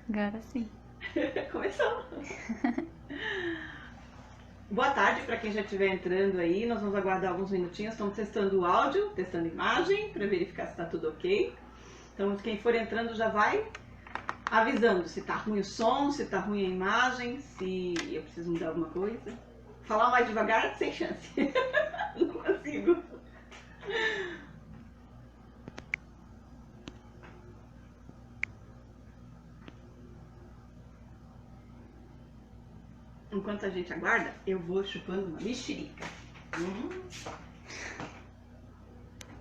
Agora sim. Começou. Boa tarde para quem já estiver entrando aí. Nós vamos aguardar alguns minutinhos. Estamos testando o áudio, testando a imagem, para verificar se está tudo ok. Então, quem for entrando já vai avisando se está ruim o som, se está ruim a imagem, se eu preciso mudar alguma coisa. Falar mais devagar, sem chance. Não consigo. Enquanto a gente aguarda, eu vou chupando uma mexerica.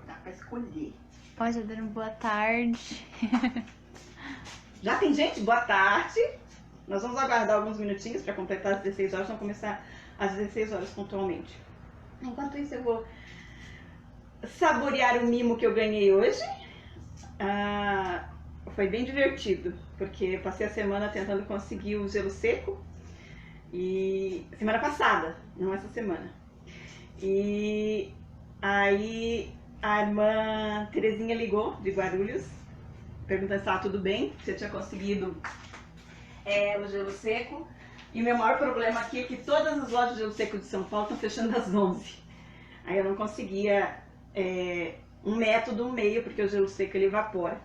Dá pra escolher. Pode dar uma boa tarde. Já tem gente? Boa tarde. Nós vamos aguardar alguns minutinhos para completar as 16 horas. Vamos começar às 16 horas pontualmente. Enquanto isso, eu vou saborear o mimo que eu ganhei hoje. Foi bem divertido, porque passei a semana tentando conseguir o gelo seco. E semana passada, não essa semana. E aí a irmã Terezinha ligou de Guarulhos, perguntando se estava tudo bem, se eu tinha conseguido o gelo seco. E o meu maior problema aqui é que todas as lojas de gelo seco de São Paulo estão fechando às 11. Aí eu não conseguia um método, um meio, porque o gelo seco ele evapora.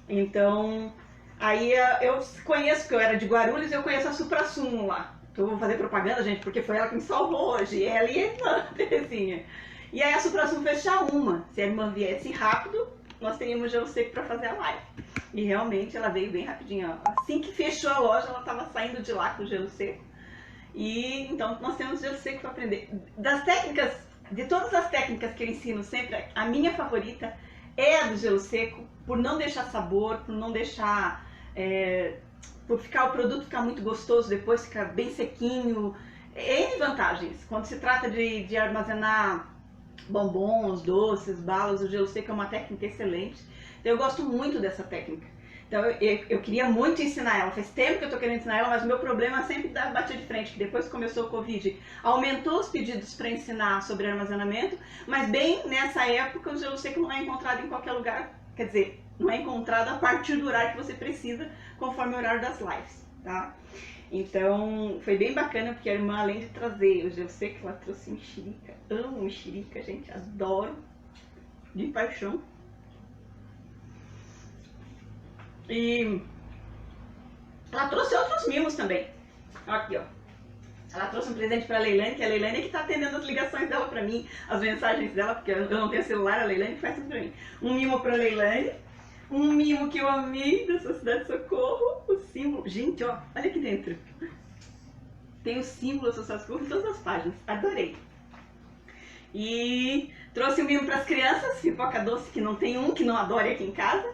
Então, aí eu conheço, que eu era de Guarulhos, eu conheço a Suprassumo lá. Então vou fazer propaganda, gente, porque foi ela que me salvou hoje, ela e a irmã Terezinha. E aí a Suprassumo fechar uma. Se a irmã viesse rápido, nós teríamos gelo seco para fazer a live. E realmente ela veio bem rapidinho. Assim que fechou a loja, ela estava saindo de lá com o gelo seco. E então nós temos gelo seco para aprender. Das técnicas, de todas as técnicas que eu ensino sempre, a minha favorita é a do gelo seco, por não deixar sabor, por não deixar... por o produto ficar muito gostoso, depois ficar bem sequinho. N vantagens. Quando se trata de armazenar bombons, doces, balas, o gelo seco é uma técnica excelente. Então eu gosto muito dessa técnica. Então eu queria muito ensinar ela. Faz tempo que eu estou querendo ensinar ela, mas o meu problema é sempre bater de frente, que depois que começou o Covid, aumentou os pedidos para ensinar sobre armazenamento, mas bem nessa época o gelo seco não é encontrado em qualquer lugar. Quer dizer, não é encontrado a partir do horário que você precisa, conforme o horário das lives, tá? Então, foi bem bacana, porque a irmã, além de trazer o gelo seco, ela trouxe mexerica. Amo mexerica, gente, adoro, de paixão. E ela trouxe outros mimos também. Aqui, ó. Ela trouxe um presente pra Leilane, que a Leilane é que tá atendendo as ligações dela pra mim, as mensagens dela, porque eu não tenho celular, a Leilane que faz tudo pra mim. Um mimo pra Leilane, um mimo que eu amei da Sociedade Socorro, o símbolo. Gente, ó, olha aqui dentro. Tem o símbolo da Sociedade Socorro em todas as páginas, adorei. E trouxe um mimo pras crianças, pipoca doce, que não tem um que não adore aqui em casa.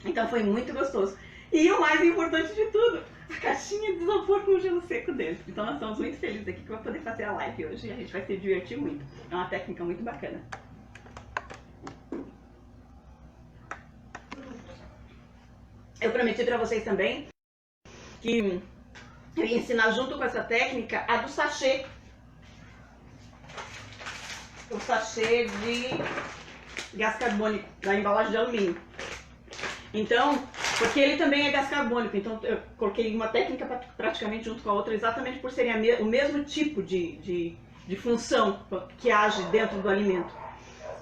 Então foi muito gostoso. E o mais importante de tudo, a caixinha de isopor com o gelo seco dentro. Então nós estamos muito felizes aqui que eu vou poder fazer a live hoje e a gente vai se divertir muito. É uma técnica muito bacana. Eu prometi para vocês também que eu ia ensinar junto com essa técnica a do sachê. O sachê de gás carbônico, da embalagem de alumínio. Então, porque ele também é gás carbônico, então eu coloquei uma técnica praticamente junto com a outra, exatamente por serem o mesmo tipo de função que age dentro do alimento.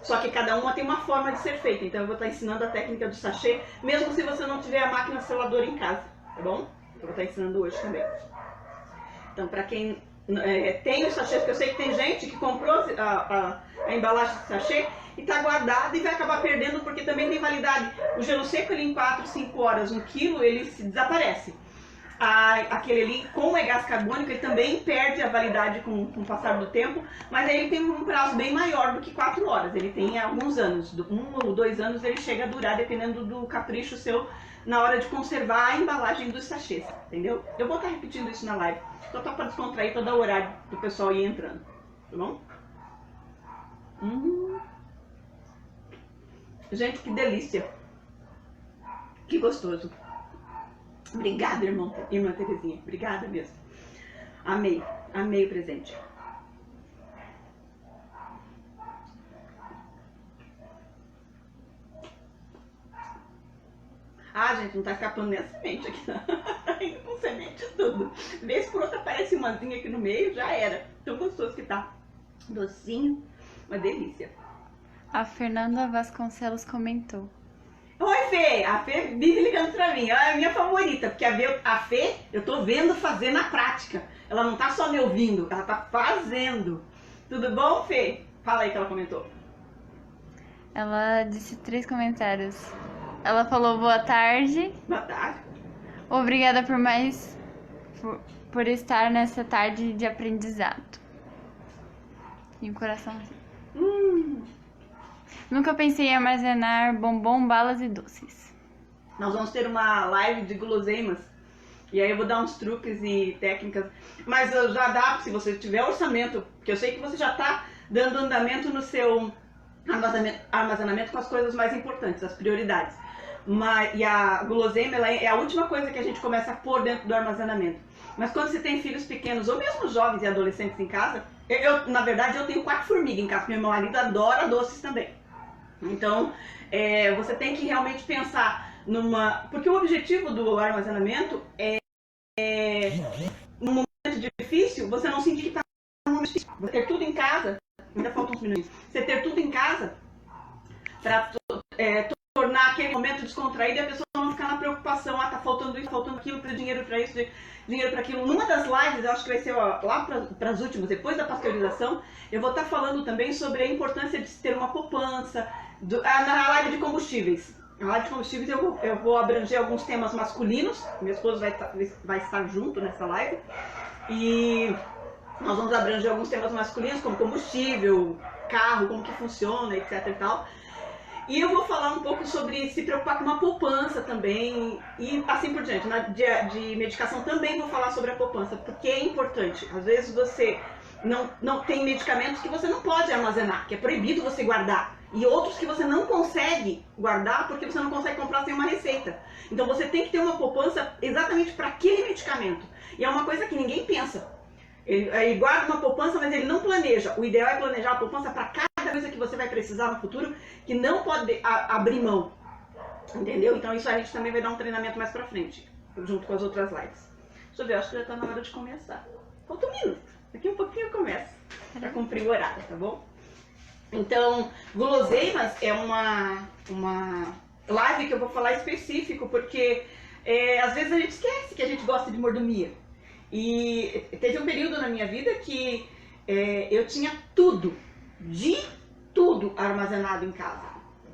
Só que cada uma tem uma forma de ser feita, então eu vou estar ensinando a técnica do sachê, mesmo se você não tiver a máquina seladora em casa, tá bom? Eu vou estar ensinando hoje também. Então, para quem tem o sachê, porque eu sei que tem gente que comprou a embalagem de sachê e está guardado e vai acabar perdendo, porque também tem validade. O gelo seco, ele em 4, 5 horas, 1 quilo, ele desaparece. Aquele ali, como é gás carbônico, ele também perde a validade com o passar do tempo, mas aí ele tem um prazo bem maior do que 4 horas. Ele tem alguns anos, 1 ou 2 anos ele chega a durar, dependendo do capricho seu na hora de conservar a embalagem dos sachês, entendeu? Eu vou estar repetindo isso na live, só para descontrair todo o horário do pessoal ir entrando, tá bom? Gente, que delícia! Que gostoso! Obrigada, irmã Terezinha. Obrigada mesmo. Amei. Amei o presente. Ah, gente, não tá escapando nem a semente aqui, não. Tá indo com semente e tudo. Vez por outra aparece umazinha aqui no meio, já era. Tão gostoso que tá. Docinho, uma delícia. A Fernanda Vasconcelos comentou. Oi, Fê! A Fê vive ligando pra mim. Ela é a minha favorita, porque a Fê, eu tô vendo fazer na prática. Ela não tá só me ouvindo, ela tá fazendo. Tudo bom, Fê? Fala aí que ela comentou. Ela disse 3 comentários. Ela falou boa tarde. Boa tarde. Obrigada por estar nessa tarde de aprendizado. E um coraçãozinho. Nunca pensei em armazenar bombom, balas e doces. Nós vamos ter uma live de guloseimas. E aí eu vou dar uns truques e técnicas. Mas já dá, se você tiver orçamento, porque eu sei que você já tá dando andamento no seu armazenamento com as coisas mais importantes, as prioridades. E a guloseima ela é a última coisa que a gente começa a pôr dentro do armazenamento. Mas quando você tem filhos pequenos, ou mesmo jovens e adolescentes em casa, na verdade eu tenho 4 formigas em casa, porque meu marido adora doces também. Então, você tem que realmente pensar porque o objetivo do armazenamento é num momento difícil, você não sentir que está num momento difícil. Você ter tudo em casa, ainda faltam uns minutos, você ter tudo em casa para tornar aquele momento descontraído e a pessoa não ficar na preocupação, tá faltando isso, faltando aquilo, dinheiro para isso, dinheiro para aquilo. Numa das lives, eu acho que vai ser lá para as últimas, depois da pasteurização, eu vou estar falando também sobre a importância de ter uma poupança, na live de combustíveis. Na live de combustíveis eu vou abranger alguns temas masculinos, meu esposo vai estar junto nessa live, e nós vamos abranger alguns temas masculinos, como combustível, carro, como que funciona, etc e tal. E eu vou falar um pouco sobre se preocupar com uma poupança também e assim por diante. De medicação também vou falar sobre a poupança, porque é importante. Às vezes você não tem medicamentos que você não pode armazenar, que é proibido você guardar. E outros que você não consegue guardar porque você não consegue comprar sem uma receita. Então você tem que ter uma poupança exatamente para aquele medicamento. E é uma coisa que ninguém pensa. Ele guarda uma poupança, mas ele não planeja. O ideal é planejar a poupança para cada coisa que você vai precisar no futuro, que não pode abrir mão. Entendeu? Então isso a gente também vai dar um treinamento mais pra frente, junto com as outras lives. Deixa eu ver, acho que já tá na hora de começar. Falta um minuto. Daqui um pouquinho eu começo. Pra cumprir o horário, tá bom? Então, guloseimas é uma live que eu vou falar específico, porque às vezes a gente esquece que a gente gosta de mordomia. E teve um período na minha vida que eu tinha tudo armazenado em casa.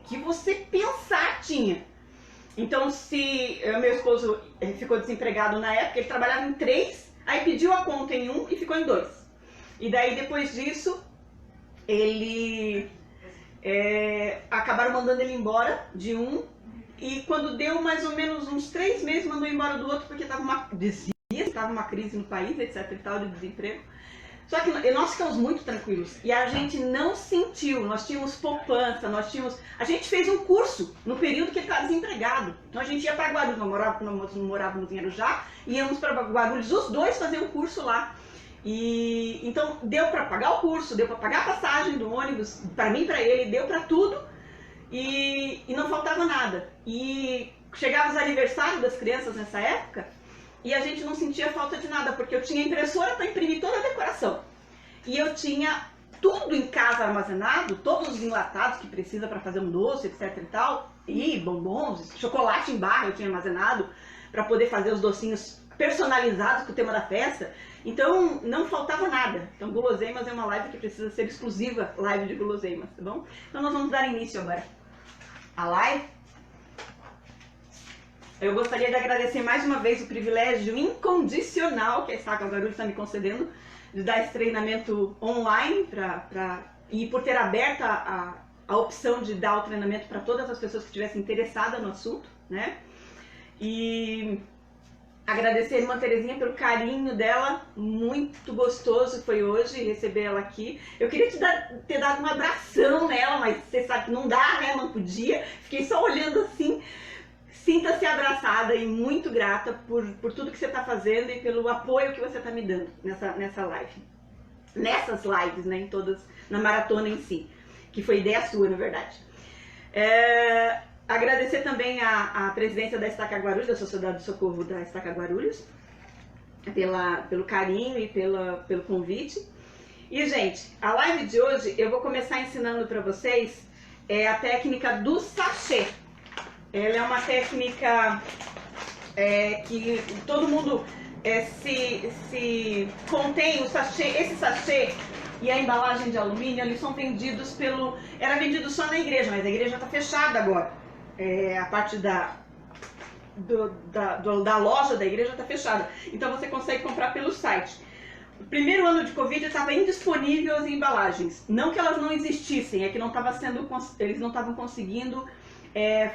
Que você pensar tinha. Então, se meu esposo ficou desempregado na época, ele trabalhava em 3, aí pediu a conta em 1 e ficou em 2. E daí, depois disso, acabaram mandando ele embora de um. E quando deu mais ou menos uns 3 meses, mandou embora do outro, porque estava uma crise no país, etc e tal, de desemprego. Só que nós ficamos muito tranquilos e a gente não sentiu, nós tínhamos poupança, a gente fez um curso no período que ele estava desempregado. Então a gente ia para Guarulhos, nós morávamos em Arujá, íamos para Guarulhos, os dois faziam um curso lá. E então deu para pagar o curso, deu para pagar a passagem do ônibus, para mim e para ele, deu para tudo e não faltava nada. E chegava os aniversários das crianças nessa época, e a gente não sentia falta de nada, porque eu tinha impressora para imprimir toda a decoração. E eu tinha tudo em casa armazenado, todos os enlatados que precisa para fazer um doce, etc e tal. E bombons, chocolate em barra eu tinha armazenado para poder fazer os docinhos personalizados com o tema da festa. Então não faltava nada. Então guloseimas é uma live que precisa ser exclusiva, live de guloseimas, tá bom? Então nós vamos dar início agora à live. Eu gostaria de agradecer mais uma vez o privilégio incondicional que a Estaca Guarulhos está me concedendo de dar esse treinamento online e por ter aberto a opção de dar o treinamento para todas as pessoas que estivessem interessadas no assunto, né? E agradecer a irmã Terezinha pelo carinho dela, muito gostoso foi hoje receber ela aqui. Eu queria ter dado um abração nela, mas você sabe que não dá, né? Não podia, fiquei só olhando assim. Sinta-se abraçada e muito grata por tudo que você está fazendo e pelo apoio que você está me dando nessa live. Nessas lives, né, em todas, na maratona em si, que foi ideia sua, na verdade. Agradecer também a presidência da Estaca Guarulhos, da Sociedade de Socorro da Estaca Guarulhos, pelo carinho e pelo convite. E, gente, a live de hoje eu vou começar ensinando para vocês a técnica do sachê. Ela é uma técnica que todo mundo se contém. O sachê, esse sachê e a embalagem de alumínio, eles são vendidos era vendido só na igreja, mas a igreja está fechada agora. A parte da loja da igreja está fechada. Então você consegue comprar pelo site. O primeiro ano de Covid estava indisponível as embalagens. Não que elas não existissem, é que eles não estavam conseguindo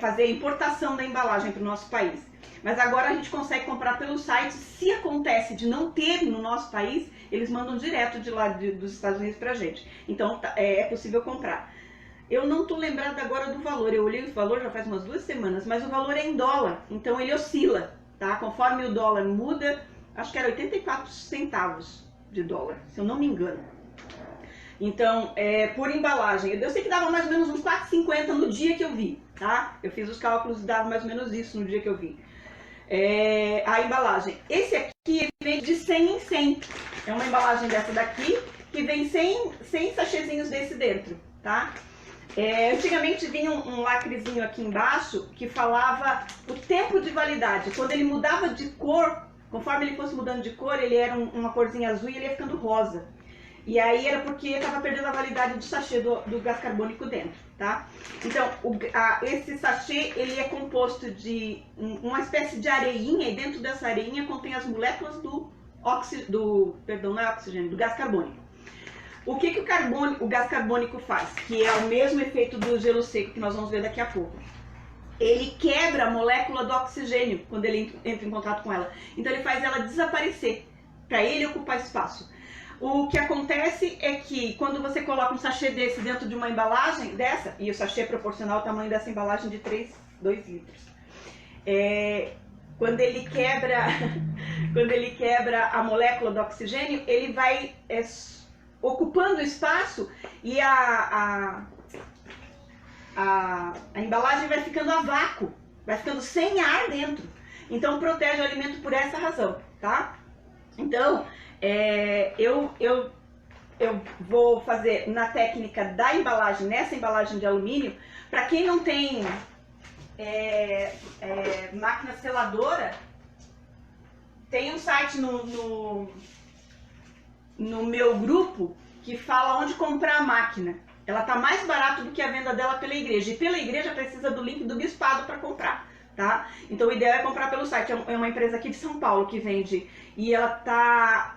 fazer a importação da embalagem para o nosso país. Mas agora a gente consegue comprar pelo site. Se acontece de não ter no nosso país, eles mandam direto de lá dos Estados Unidos para a gente. Então é possível comprar. Eu não estou lembrada agora do valor, eu olhei o valor já faz umas 2 semanas, mas o valor é em dólar, então ele oscila, tá? Conforme o dólar muda, acho que era 84 centavos de dólar, se eu não me engano. Então, por embalagem, eu sei que dava mais ou menos uns 4,50 no dia que eu vi, tá? Eu fiz os cálculos e dava mais ou menos isso no dia que eu vi. A embalagem, esse aqui vem de 100 em 100, é uma embalagem dessa daqui, que vem 100 sachêzinhos desse dentro, tá? Antigamente vinha um lacrezinho aqui embaixo que falava o tempo de validade. Quando ele mudava de cor, conforme ele fosse mudando de cor, ele era uma corzinha azul e ele ia ficando rosa. E aí era porque estava perdendo a validade do sachê do gás carbônico dentro, tá? Então, esse sachê, ele é composto de uma espécie de areinha, e dentro dessa areinha contém as moléculas do gás carbônico. O que o gás carbônico faz? Que é o mesmo efeito do gelo seco que nós vamos ver daqui a pouco. Ele quebra a molécula do oxigênio quando ele entra em contato com ela. Então ele faz ela desaparecer, para ele ocupar espaço. O que acontece é que quando você coloca um sachê desse dentro de uma embalagem dessa, e o sachê é proporcional ao tamanho dessa embalagem de 2 litros. Quando ele quebra a molécula do oxigênio, ele vai ocupando espaço e a embalagem vai ficando a vácuo, vai ficando sem ar dentro. Então protege o alimento por essa razão, tá? Então, eu vou fazer na técnica da embalagem, nessa embalagem de alumínio. Para quem não tem máquina seladora, tem um site no meu grupo que fala onde comprar a máquina. Ela tá mais barato do que a venda dela pela igreja. E pela igreja precisa do link do bispado para comprar, tá? Então o ideal é comprar pelo site. É uma empresa aqui de São Paulo que vende. E ela tá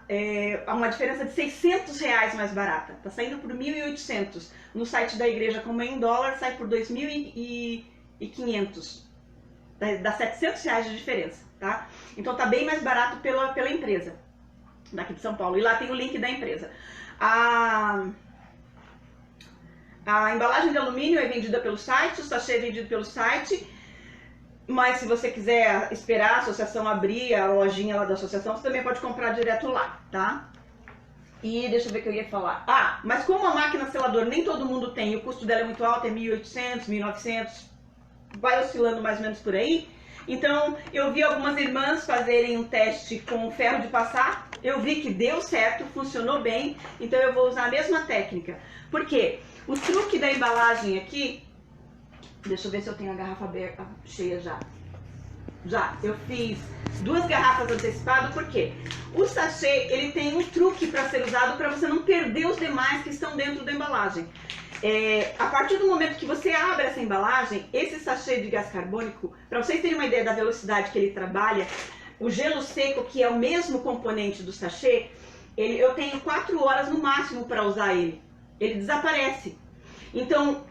uma diferença de R$600 mais barata. Tá saindo por 1.800. No site da igreja, como é em dólar, sai por 2.500. Dá R$700 de diferença, tá? Então tá bem mais barato pela empresa daqui de São Paulo. E lá tem o link da empresa. A embalagem de alumínio é vendida pelo site, o sachê é vendido pelo site. Mas se você quiser esperar a associação abrir, a lojinha lá da associação, você também pode comprar direto lá, tá? E deixa eu ver o que eu ia falar. Mas como a máquina seladora nem todo mundo tem, e o custo dela é muito alto, é 1.800, 1.900, vai oscilando mais ou menos por aí. Então, eu vi algumas irmãs fazerem um teste com ferro de passar, eu vi que deu certo, funcionou bem, então eu vou usar a mesma técnica. Por quê? O truque da embalagem aqui, deixa eu ver se eu tenho a garrafa aberta, cheia já. Já, eu fiz 2 garrafas antecipadas, porque o sachê, ele tem um truque para ser usado para você não perder os demais que estão dentro da embalagem. A partir do momento que você abre essa embalagem, esse sachê de gás carbônico, para vocês terem uma ideia da velocidade que ele trabalha, o gelo seco, que é o mesmo componente do sachê, eu tenho 4 horas no máximo para usar ele. Ele desaparece. Então,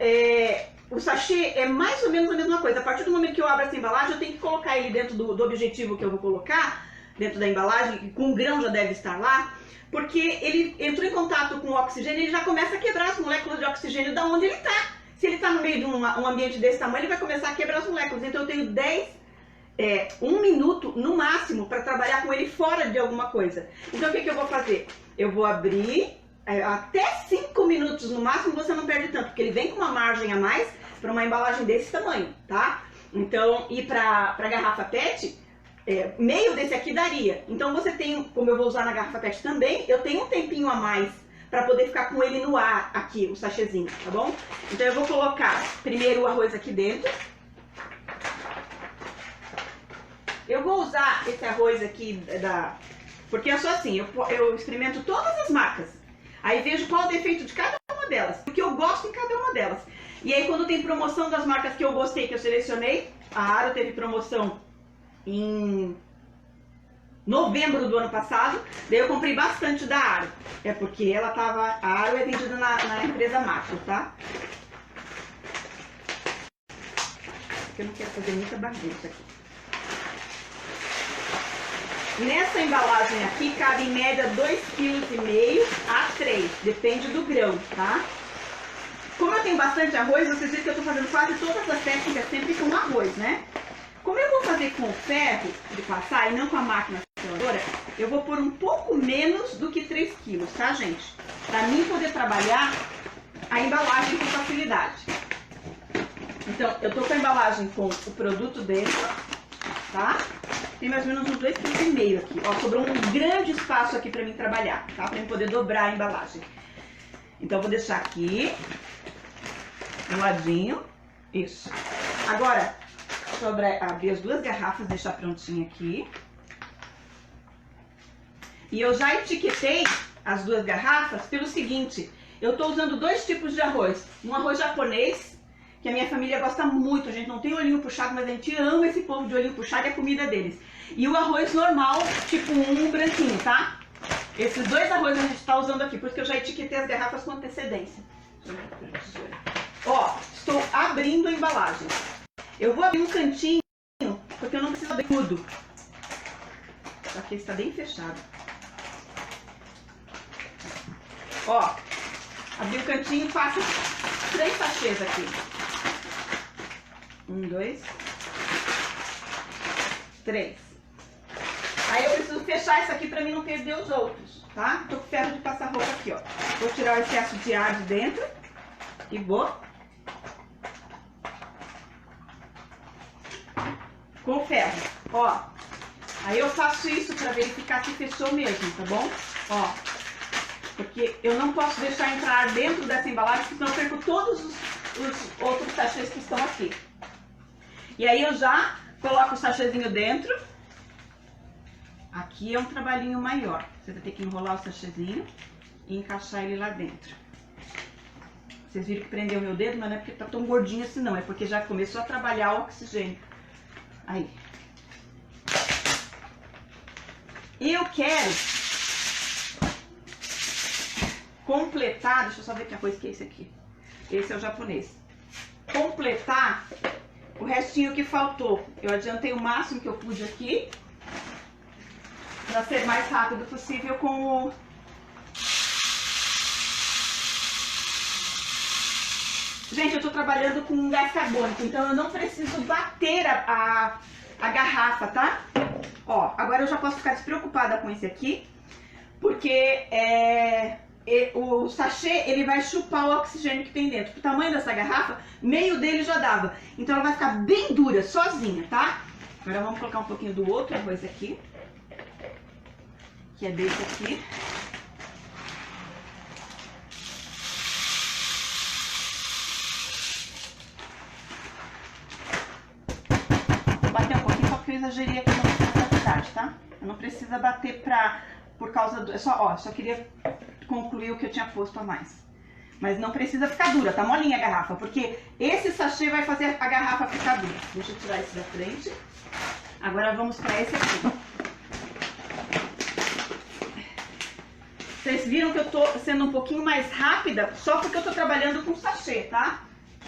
o sachê é mais ou menos a mesma coisa. A partir do momento que eu abro essa embalagem, eu tenho que colocar ele dentro do objetivo que eu vou colocar, dentro da embalagem, com o grão já deve estar lá, porque ele entrou em contato com o oxigênio e ele já começa a quebrar as moléculas de oxigênio da onde ele está. Se ele está no meio de um ambiente desse tamanho, ele vai começar a quebrar as moléculas. Então eu tenho 1 minuto no máximo para trabalhar com ele fora de alguma coisa. Então o que eu vou fazer? Eu vou abrir até 5 minutos no máximo você não perde tanto, porque ele vem com uma margem a mais para uma embalagem desse tamanho, tá? Então, e para garrafa PET, meio desse aqui daria. Então você tem, como eu vou usar na garrafa PET também, eu tenho um tempinho a mais para poder ficar com ele no ar aqui, o sachêzinho, tá bom? Então eu vou colocar primeiro o arroz aqui dentro. Eu vou usar esse arroz aqui porque eu sou assim, eu experimento todas as marcas. Aí vejo qual o defeito de cada uma delas, o que eu gosto em cada uma delas. E aí quando tem promoção das marcas que eu gostei, que eu selecionei, a Aro teve promoção em novembro do ano passado, daí eu comprei bastante da Aro. É porque a Aro é vendida na empresa Macro, tá? Porque eu não quero fazer muita bagunça aqui. Nessa embalagem aqui cabe em média 2,5 kg a 3, depende do grão, tá? Como eu tenho bastante arroz, vocês viram que eu tô fazendo quase todas as técnicas sempre com arroz, né? Como eu vou fazer com o ferro de passar e não com a máquina seladora, eu vou pôr um pouco menos do que 3 kg, tá, gente? Pra mim poder trabalhar a embalagem com facilidade. Então, eu tô com a embalagem com o produto dentro, tá? Tem mais ou menos uns 2,5 kg aqui. Ó, sobrou um grande espaço aqui pra mim trabalhar, tá? Pra eu poder dobrar a embalagem. Então, eu vou deixar aqui, do ladinho. Isso. Agora, deixa eu abrir as duas garrafas, deixar prontinho aqui. E eu já etiquetei as duas garrafas pelo seguinte. Eu tô usando dois tipos de arroz. Um arroz japonês, que a minha família gosta muito, a gente não tem olhinho puxado, mas a gente ama esse povo de olhinho puxado, é a comida deles. E o arroz normal, tipo um branquinho, tá? Esses dois arroz a gente tá usando aqui, porque eu já etiquetei as garrafas com antecedência. Ó, estou abrindo a embalagem. Eu vou abrir um cantinho, porque eu não preciso abrir tudo. Aqui está bem fechado. Ó, abri o cantinho e faço 3 sachês aqui. 1, 2, 3. Aí eu preciso fechar isso aqui pra mim não perder os outros, tá? Tô com ferro de passar roupa aqui, ó. Vou tirar o excesso de ar de dentro e vou com o ferro, ó. Aí eu faço isso pra verificar se fechou mesmo, tá bom? Ó, porque eu não posso deixar entrar dentro dessa embalagem, porque senão eu perco todos os outros sachês que estão aqui. E aí eu já coloco o sachêzinho dentro. Aqui é um trabalhinho maior. Você vai ter que enrolar o sachêzinho e encaixar ele lá dentro. Vocês viram que prendeu meu dedo, mas não é porque tá tão gordinho assim não. É porque já começou a trabalhar o oxigênio. Aí. Eu quero completar, deixa eu só ver que arroz que é esse aqui. Esse é o japonês. Completar o restinho que faltou. Eu adiantei o máximo que eu pude aqui, para ser mais rápido possível com o... Gente, eu tô trabalhando com gás carbônico, então eu não preciso bater a garrafa, tá? Ó, agora eu já posso ficar despreocupada com esse aqui, porque o sachê, ele vai chupar o oxigênio que tem dentro. O tamanho dessa garrafa, meio dele já dava. Então ela vai ficar bem dura, sozinha, tá? Agora vamos colocar um pouquinho do outro arroz aqui, que é desse aqui. Vou bater um pouquinho só porque eu exagerei aqui na quantidade, tá? Não precisa bater por causa do... Só queria concluir o que eu tinha posto a mais. Mas não precisa ficar dura, tá molinha a garrafa, porque esse sachê vai fazer a garrafa ficar dura. Deixa eu tirar esse da frente. Agora vamos para esse aqui. Vocês viram que eu tô sendo um pouquinho mais rápida só porque eu tô trabalhando com sachê, tá?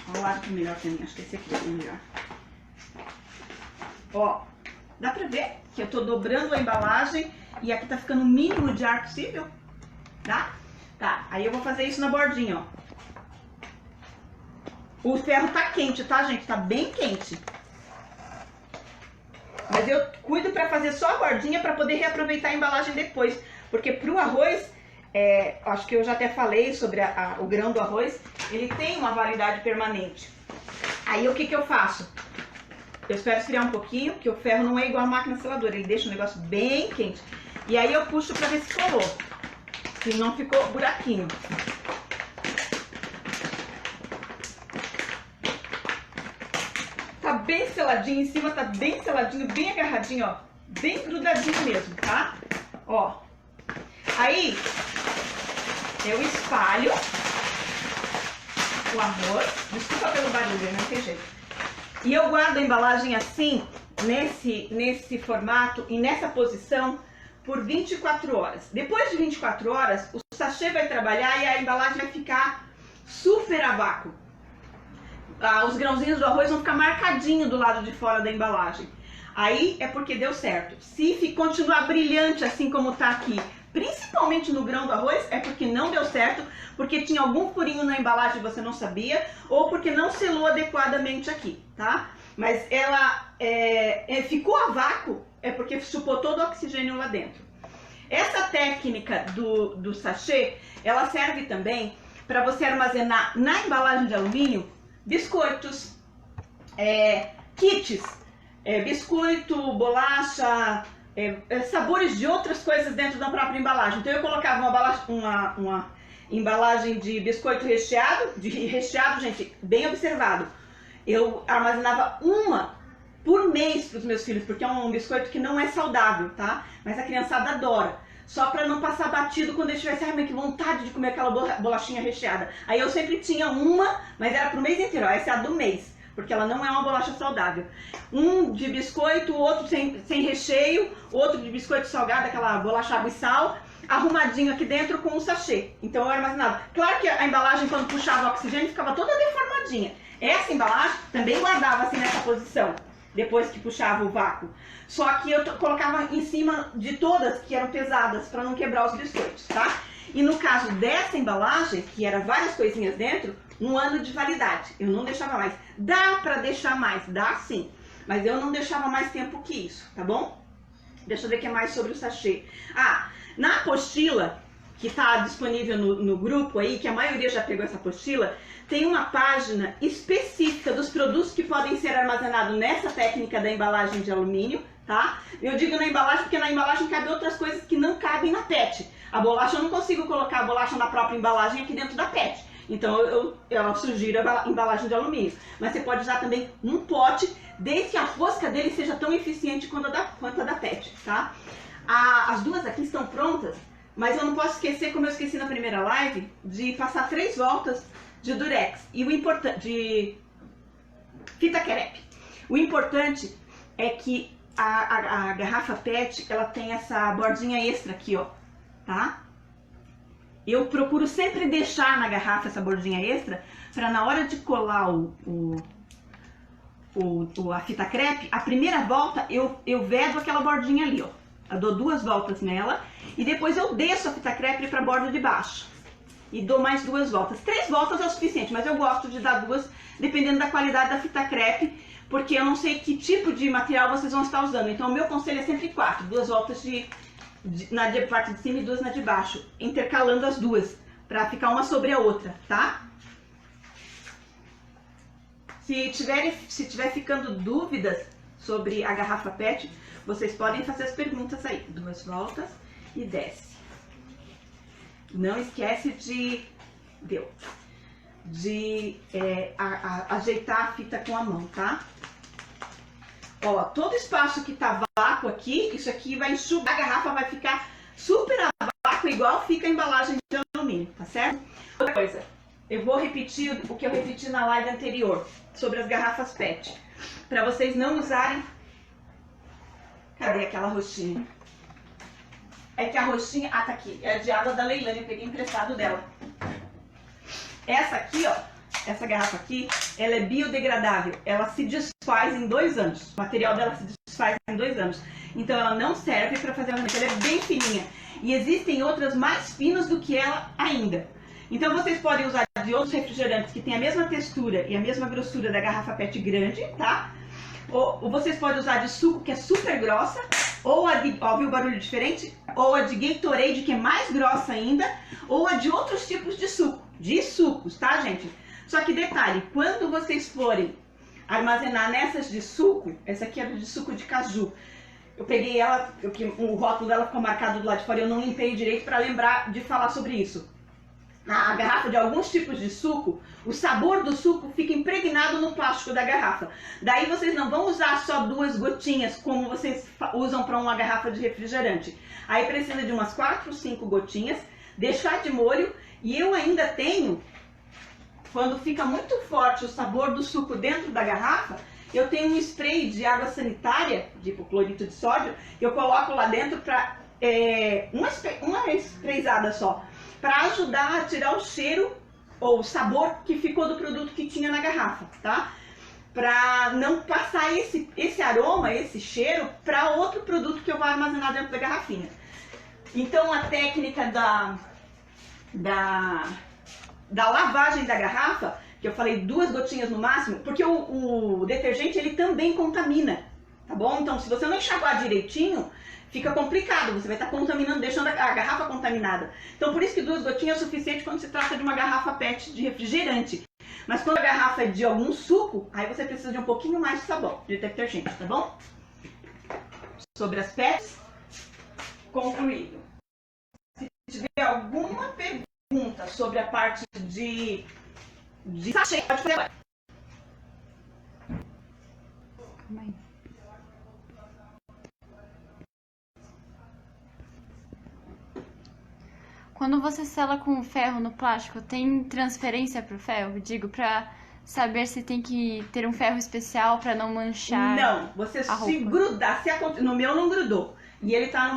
Olha o lado que é melhor pra mim, acho que esse aqui é o melhor. Ó, dá pra ver que eu tô dobrando a embalagem e aqui tá ficando o mínimo de ar possível, tá? Tá, aí eu vou fazer isso na bordinha, ó. O ferro tá quente, tá, gente? Tá bem quente. Mas eu cuido pra fazer só a bordinha pra poder reaproveitar a embalagem depois. Porque pro arroz, acho que eu já até falei sobre o grão do arroz, ele tem uma validade permanente. Aí o que eu faço? Eu espero esfriar um pouquinho, porque o ferro não é igual a máquina seladora, ele deixa o negócio bem quente. E aí eu puxo pra ver se colou, se não ficou buraquinho. Tá bem seladinho, em cima tá bem seladinho, bem agarradinho, ó. Bem grudadinho mesmo, tá? Ó. Aí, eu espalho o arroz. Desculpa pelo barulho, não tem jeito. E eu guardo a embalagem assim, nesse formato e nessa posição por 24 horas. Depois de 24 horas, o sachê vai trabalhar e a embalagem vai ficar super a vácuo. Os grãozinhos do arroz vão ficar marcadinhos do lado de fora da embalagem. Aí é porque deu certo. Se continuar brilhante assim como tá aqui, principalmente no grão do arroz, é porque não deu certo, porque tinha algum furinho na embalagem e você não sabia, ou porque não selou adequadamente aqui, tá? Mas ela ficou a vácuo, é porque chupou todo o oxigênio lá dentro. Essa técnica do sachê, ela serve também para você armazenar na embalagem de alumínio biscoitos, kits, biscoito, bolacha, sabores de outras coisas dentro da própria embalagem. Então eu colocava uma embalagem de biscoito recheado, gente, bem observado. Eu armazenava uma por mês para os meus filhos, porque é um biscoito que não é saudável, tá? Mas a criançada adora. Só para não passar batido quando eles tivessem, que vontade de comer aquela bolachinha recheada. Aí eu sempre tinha uma, mas era pro mês inteiro, ó, essa é a do mês, porque ela não é uma bolacha saudável. Um de biscoito, outro sem recheio, outro de biscoito salgado, aquela bolacha água e sal, arrumadinho aqui dentro com um sachê. Então eu armazenava. Claro que a embalagem, quando puxava o oxigênio, ficava toda deformadinha. Essa embalagem também guardava assim nessa posição, depois que puxava o vácuo. Só que eu colocava em cima de todas que eram pesadas para não quebrar os biscoitos, tá? E no caso dessa embalagem, que era várias coisinhas dentro, 1 ano de validade. Eu não deixava mais. Dá para deixar mais, dá sim. Mas eu não deixava mais tempo que isso, tá bom? Deixa eu ver o que é mais sobre o sachê. Na apostila, que está disponível no grupo aí, que a maioria já pegou essa apostila, tem uma página específica dos produtos que podem ser armazenados nessa técnica da embalagem de alumínio, tá? Eu digo na embalagem porque na embalagem cabe outras coisas que não cabem na PET. A bolacha eu não consigo colocar a bolacha na própria embalagem aqui dentro da PET. Então eu sugiro a embalagem de alumínio. Mas você pode usar também num pote, desde que a rosca dele seja tão eficiente quanto a da PET, tá? As duas aqui estão prontas, mas eu não posso esquecer, como eu esqueci na primeira live, de passar 3 voltas de durex e o importante de fita crepe. O importante é que a garrafa PET, ela tem essa bordinha extra aqui, ó, tá? Eu procuro sempre deixar na garrafa essa bordinha extra para na hora de colar a fita crepe, a primeira volta eu vedo aquela bordinha ali, ó. Eu dou 2 voltas nela e depois eu desço a fita crepe para a borda de baixo. E dou mais 2 voltas. 3 voltas é o suficiente, mas eu gosto de dar 2, dependendo da qualidade da fita crepe, porque eu não sei que tipo de material vocês vão estar usando. Então o meu conselho é sempre 4, 2 voltas na parte de cima e 2 na de baixo, intercalando as duas, para ficar uma sobre a outra, tá? Se tiver ficando dúvidas sobre a garrafa PET, vocês podem fazer as perguntas aí. 2 voltas e desce. Não esquece de ajeitar a fita com a mão, tá? Ó, todo espaço que tá vácuo aqui, isso aqui vai enxugar, a garrafa vai ficar super a vácuo, igual fica a embalagem de alumínio, tá certo? Outra coisa, eu vou repetir o que eu repeti na live anterior, sobre as garrafas PET, para vocês não usarem... Cadê aquela roxinha? É que a roxinha... Ah, tá aqui. É a de água da Leilane, eu peguei emprestado dela. Essa aqui, ó, essa garrafa aqui, ela é biodegradável. Ela se desfaz em 2 anos. O material dela se desfaz em 2 anos. Então ela não serve para fazer armazenamento. Ela é bem fininha. E existem outras mais finas do que ela ainda. Então vocês podem usar de outros refrigerantes que têm a mesma textura e a mesma grossura da garrafa PET grande, tá? Ou vocês podem usar de suco, que é super grossa, ou a de, ó, viu o barulho diferente? Ou a de Gatorade, que é mais grossa ainda, ou a de outros tipos de suco, de sucos, tá, gente? Só que detalhe, quando vocês forem armazenar nessas de suco, essa aqui é de suco de caju, eu peguei ela, o rótulo dela ficou marcado do lado de fora e eu não limpei direito para lembrar de falar sobre isso. A garrafa de alguns tipos de suco, o sabor do suco fica impregnado no plástico da garrafa. Daí vocês não vão usar só 2 gotinhas como vocês usam para uma garrafa de refrigerante. Aí precisa de umas 4 ou 5 gotinhas, deixar de molho. E eu ainda tenho, quando fica muito forte o sabor do suco dentro da garrafa, eu tenho um spray de água sanitária, de hipoclorito de sódio, que eu coloco lá dentro para uma sprayzada só, para ajudar a tirar o cheiro ou o sabor que ficou do produto que tinha na garrafa, tá? Para não passar esse aroma, esse cheiro para outro produto que eu vou armazenar dentro da garrafinha. Então a técnica da lavagem da garrafa, que eu falei 2 gotinhas no máximo, porque o detergente ele também contamina, tá bom? Então se você não enxaguar direitinho, fica complicado, você vai estar contaminando, deixando a garrafa contaminada. Então por isso que 2 gotinhas é o suficiente quando se trata de uma garrafa PET de refrigerante. Mas quando a garrafa é de algum suco, aí você precisa de um pouquinho mais de sabão, de detergente, tá bom? Sobre as PETs, concluído. Se tiver alguma pergunta sobre a parte de sachê, pode fazer agora. Calma aí. Quando você sela com ferro no plástico, tem transferência pro ferro? Digo, pra saber se tem que ter um ferro especial pra não manchar. Não, você a se roupa. grudar, no meu não grudou. E ele tá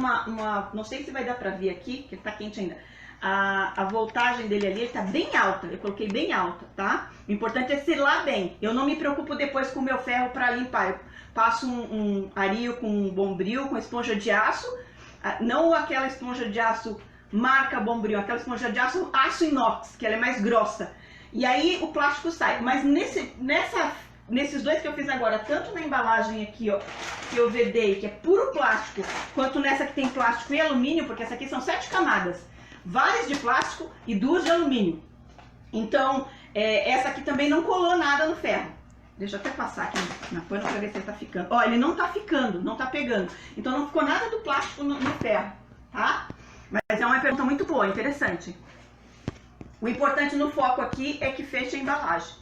não sei se vai dar pra ver aqui, que ele tá quente ainda. A voltagem dele ali, ele tá bem alta, eu coloquei bem alta, tá? O importante é selar bem. Eu não me preocupo depois com o meu ferro pra limpar. Eu passo um ario com bombril, com esponja de aço, não aquela esponja de aço marca Bombril, aquela esponja de aço inox, que ela é mais grossa. E aí o plástico sai. Mas nesses 2 que eu fiz agora, tanto na embalagem aqui, ó, que eu vedei, que é puro plástico, quanto nessa que tem plástico e alumínio, porque essa aqui são 7 camadas. Várias de plástico e 2 de alumínio. Então, essa aqui também não colou nada no ferro. Deixa eu até passar aqui na pano pra ver se ele tá ficando. Ó, ele não tá ficando, não tá pegando. Então não ficou nada do plástico no ferro, tá? Mas é uma pergunta muito boa, interessante. O importante no foco aqui é que feche a embalagem.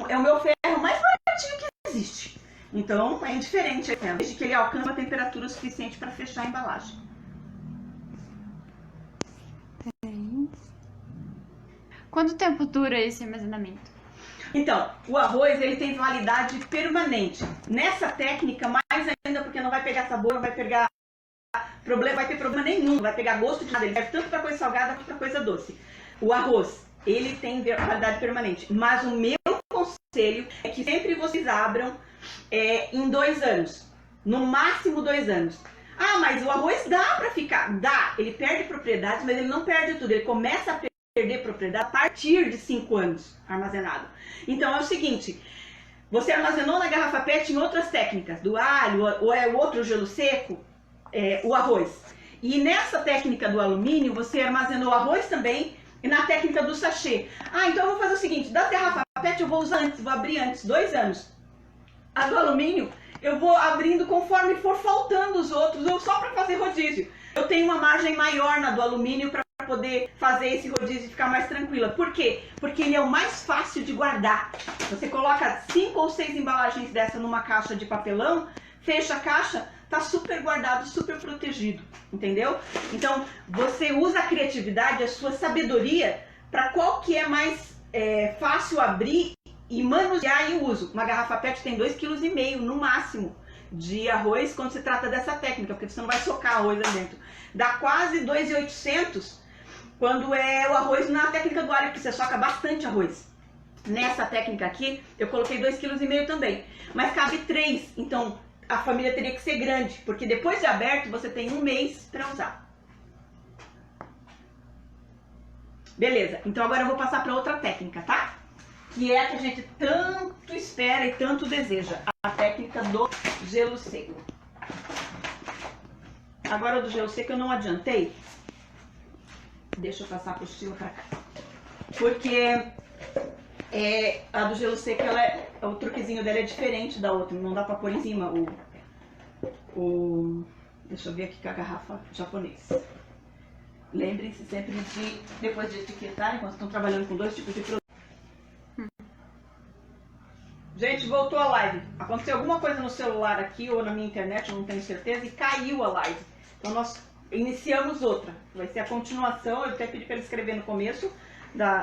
É o meu ferro mais baratinho que existe. Então é indiferente, desde que ele alcance uma temperatura suficiente para fechar a embalagem. Quanto tempo dura esse armazenamento? Então, o arroz ele tem validade permanente. Nessa técnica, mais ainda, porque não vai pegar sabor, não vai pegar vai ter problema nenhum, não vai pegar gosto de nada, ele serve tanto para coisa salgada quanto para coisa doce. O arroz, ele tem validade permanente, mas o meu conselho é que sempre vocês abram em 2 anos, no máximo 2 anos. Ah, mas o arroz dá para ficar, dá, ele perde propriedades, mas ele não perde tudo, ele começa a perder propriedade a partir de 5 anos armazenado. Então é o seguinte, você armazenou na garrafa PET em outras técnicas, do alho, ou é outro gelo seco, o arroz. E nessa técnica do alumínio, você armazenou o arroz também, e na técnica do sachê. Ah, então eu vou fazer o seguinte, da garrafa PET eu vou usar antes, vou abrir antes, 2 anos. A do alumínio, eu vou abrindo conforme for faltando os outros, ou só para fazer rodízio. Eu tenho uma margem maior na do alumínio para poder fazer esse rodízio e ficar mais tranquila. Por quê? Porque ele é o mais fácil de guardar. Você coloca 5 ou 6 embalagens dessa numa caixa de papelão, fecha a caixa, tá super guardado, super protegido, entendeu? Então, você usa a criatividade, a sua sabedoria, para qual que é mais fácil abrir e manusear e uso. Uma garrafa PET tem 2,5 kg no máximo de arroz quando se trata dessa técnica, porque você não vai socar arroz lá dentro. Dá quase 2.800 quando é o arroz na técnica do alho, que você soca bastante arroz. Nessa técnica aqui, eu coloquei 2,5 kg também, mas cabe 3, então a família teria que ser grande, porque depois de aberto você tem 1 mês para usar. Beleza, então agora eu vou passar para outra técnica, tá? Que é a que a gente tanto espera e tanto deseja, a técnica do gelo seco. Agora do gelo seco eu não adiantei. Deixa eu passar a apostila pra cá. Porque a do gelo seco, o truquezinho dela é diferente da outra. Não dá pra pôr em cima deixa eu ver aqui com a garrafa japonesa. Lembrem-se sempre de, depois de etiquetar, enquanto estão trabalhando com 2 tipos de produto. Gente, voltou a live. Aconteceu alguma coisa no celular aqui ou na minha internet, eu não tenho certeza, e caiu a live. Então nós iniciamos outra. Vai ser a continuação, eu até pedi para ele escrever no começo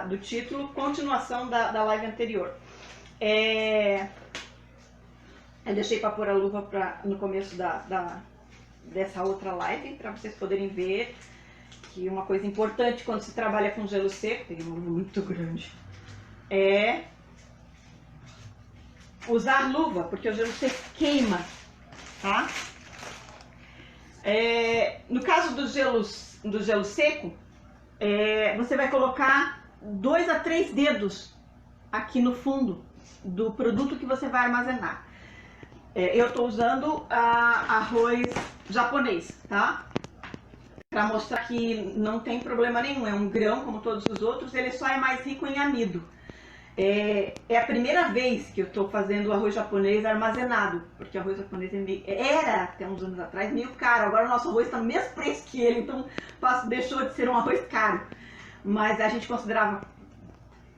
do título, continuação da live anterior. Eu deixei para pôr a luva no começo dessa outra live, para vocês poderem ver que uma coisa importante quando se trabalha com gelo seco, tem uma luva muito grande, é usar luva, porque o gelo seco queima, tá? No caso do gelo seco, você vai colocar 2 a 3 dedos aqui no fundo do produto que você vai armazenar. Eu estou usando arroz japonês, tá? Para mostrar que não tem problema nenhum, é um grão como todos os outros, ele só é mais rico em amido. É a primeira vez que eu estou fazendo o arroz japonês armazenado, porque o arroz japonês era até uns anos atrás meio caro, agora o nosso arroz está no mesmo preço que ele, então deixou de ser um arroz caro. Mas a gente considerava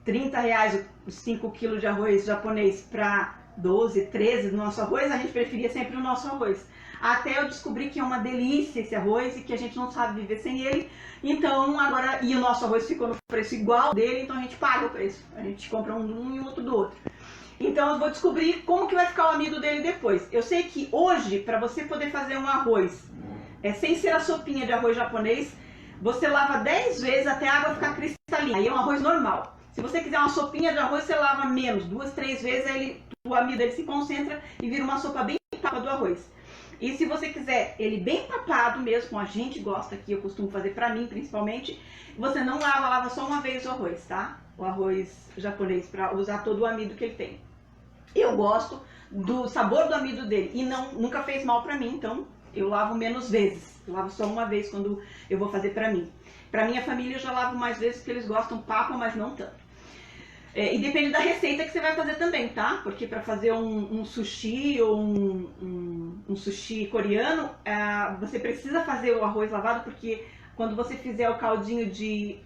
R$30 os 5 kg de arroz japonês para 12, 13 do nosso arroz, a gente preferia sempre o nosso arroz. Até eu descobri que é uma delícia esse arroz e que a gente não sabe viver sem ele. Então agora, e o nosso arroz ficou no preço igual dele, então a gente paga o preço. A gente compra um de um e outro do outro. Então eu vou descobrir como que vai ficar o amido dele depois. Eu sei que hoje, para você poder fazer um arroz, sem ser a sopinha de arroz japonês, você lava 10 vezes até a água ficar cristalina. Aí é um arroz normal. Se você quiser uma sopinha de arroz, você lava menos, 2, 3 vezes, aí o amido ele se concentra e vira uma sopa bem papa do arroz. E se você quiser ele bem papado mesmo, como a gente gosta aqui, eu costumo fazer pra mim principalmente, você não lava só uma vez o arroz, tá? O arroz japonês, pra usar todo o amido que ele tem. Eu gosto do sabor do amido dele e nunca fez mal pra mim, então eu lavo menos vezes. Eu lavo só uma vez quando eu vou fazer pra mim. Pra minha família eu já lavo mais vezes porque eles gostam papa, mas não tanto. E depende da receita que você vai fazer também, tá? Porque para fazer um sushi ou um sushi coreano, você precisa fazer o arroz lavado, porque quando você fizer o caldinho de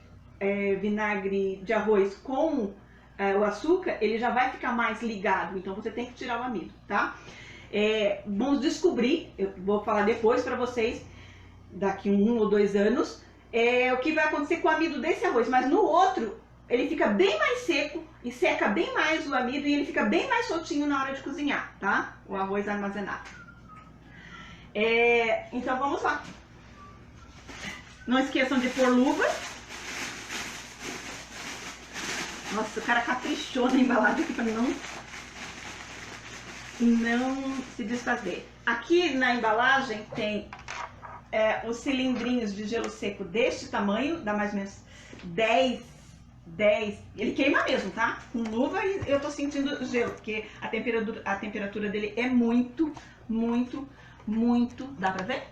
vinagre de arroz com o açúcar, ele já vai ficar mais ligado, então você tem que tirar o amido, tá? Vamos descobrir, eu vou falar depois para vocês, daqui 1 ou 2 anos, o que vai acontecer com o amido desse arroz, mas no outro ele fica bem mais seco e seca bem mais o amido e ele fica bem mais soltinho na hora de cozinhar, tá? O arroz armazenado. Então vamos lá. Não esqueçam de pôr luvas. Nossa, o cara caprichou na embalagem aqui para não se desfazer. Aqui na embalagem tem os cilindrinhos de gelo seco deste tamanho, dá mais ou menos 10, ele queima mesmo, tá? Com luva e eu tô sentindo gelo, porque a temperatura dele é muito, dá pra ver?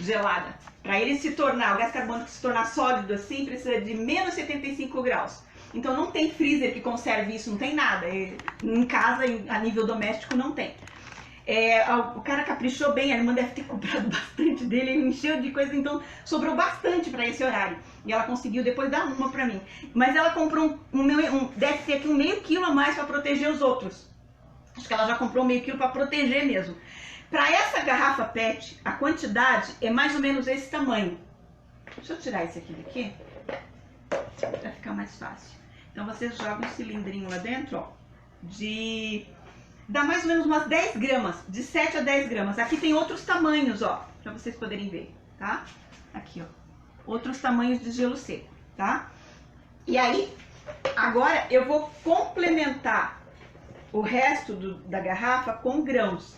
Gelada. Pra ele se tornar, o gás carbônico se tornar sólido assim, precisa de menos 75 graus. Então não tem freezer que conserve isso, não tem nada. Em casa, a nível doméstico, não tem. O cara caprichou bem, a irmã deve ter comprado bastante dele, ele encheu de coisa, então sobrou bastante para esse horário. E ela conseguiu depois dar uma para mim. Mas ela comprou deve ter aqui meio quilo a mais para proteger os outros. Acho que ela já comprou meio quilo para proteger mesmo. Para essa garrafa PET, a quantidade é mais ou menos esse tamanho. Deixa eu tirar esse aqui daqui, para ficar mais fácil. Então vocês jogam um cilindrinho lá dentro, ó, dá mais ou menos umas 10 gramas, de 7 a 10 gramas. Aqui tem outros tamanhos, ó, pra vocês poderem ver, tá? Aqui, ó, outros tamanhos de gelo seco, tá? E aí, agora eu vou complementar o resto da garrafa com grãos.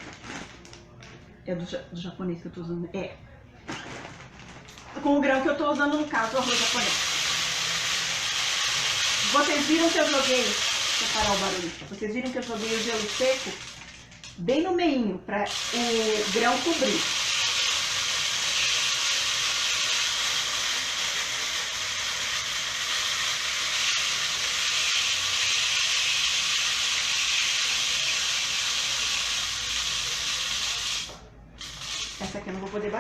É do japonês que eu tô usando, com o grão que eu tô usando, no caso, o arroz japonês. Vocês viram que eu joguei... Deixa eu parar o barulho. Vocês viram que eu joguei o gelo seco bem no meinho, para o grão cobrir.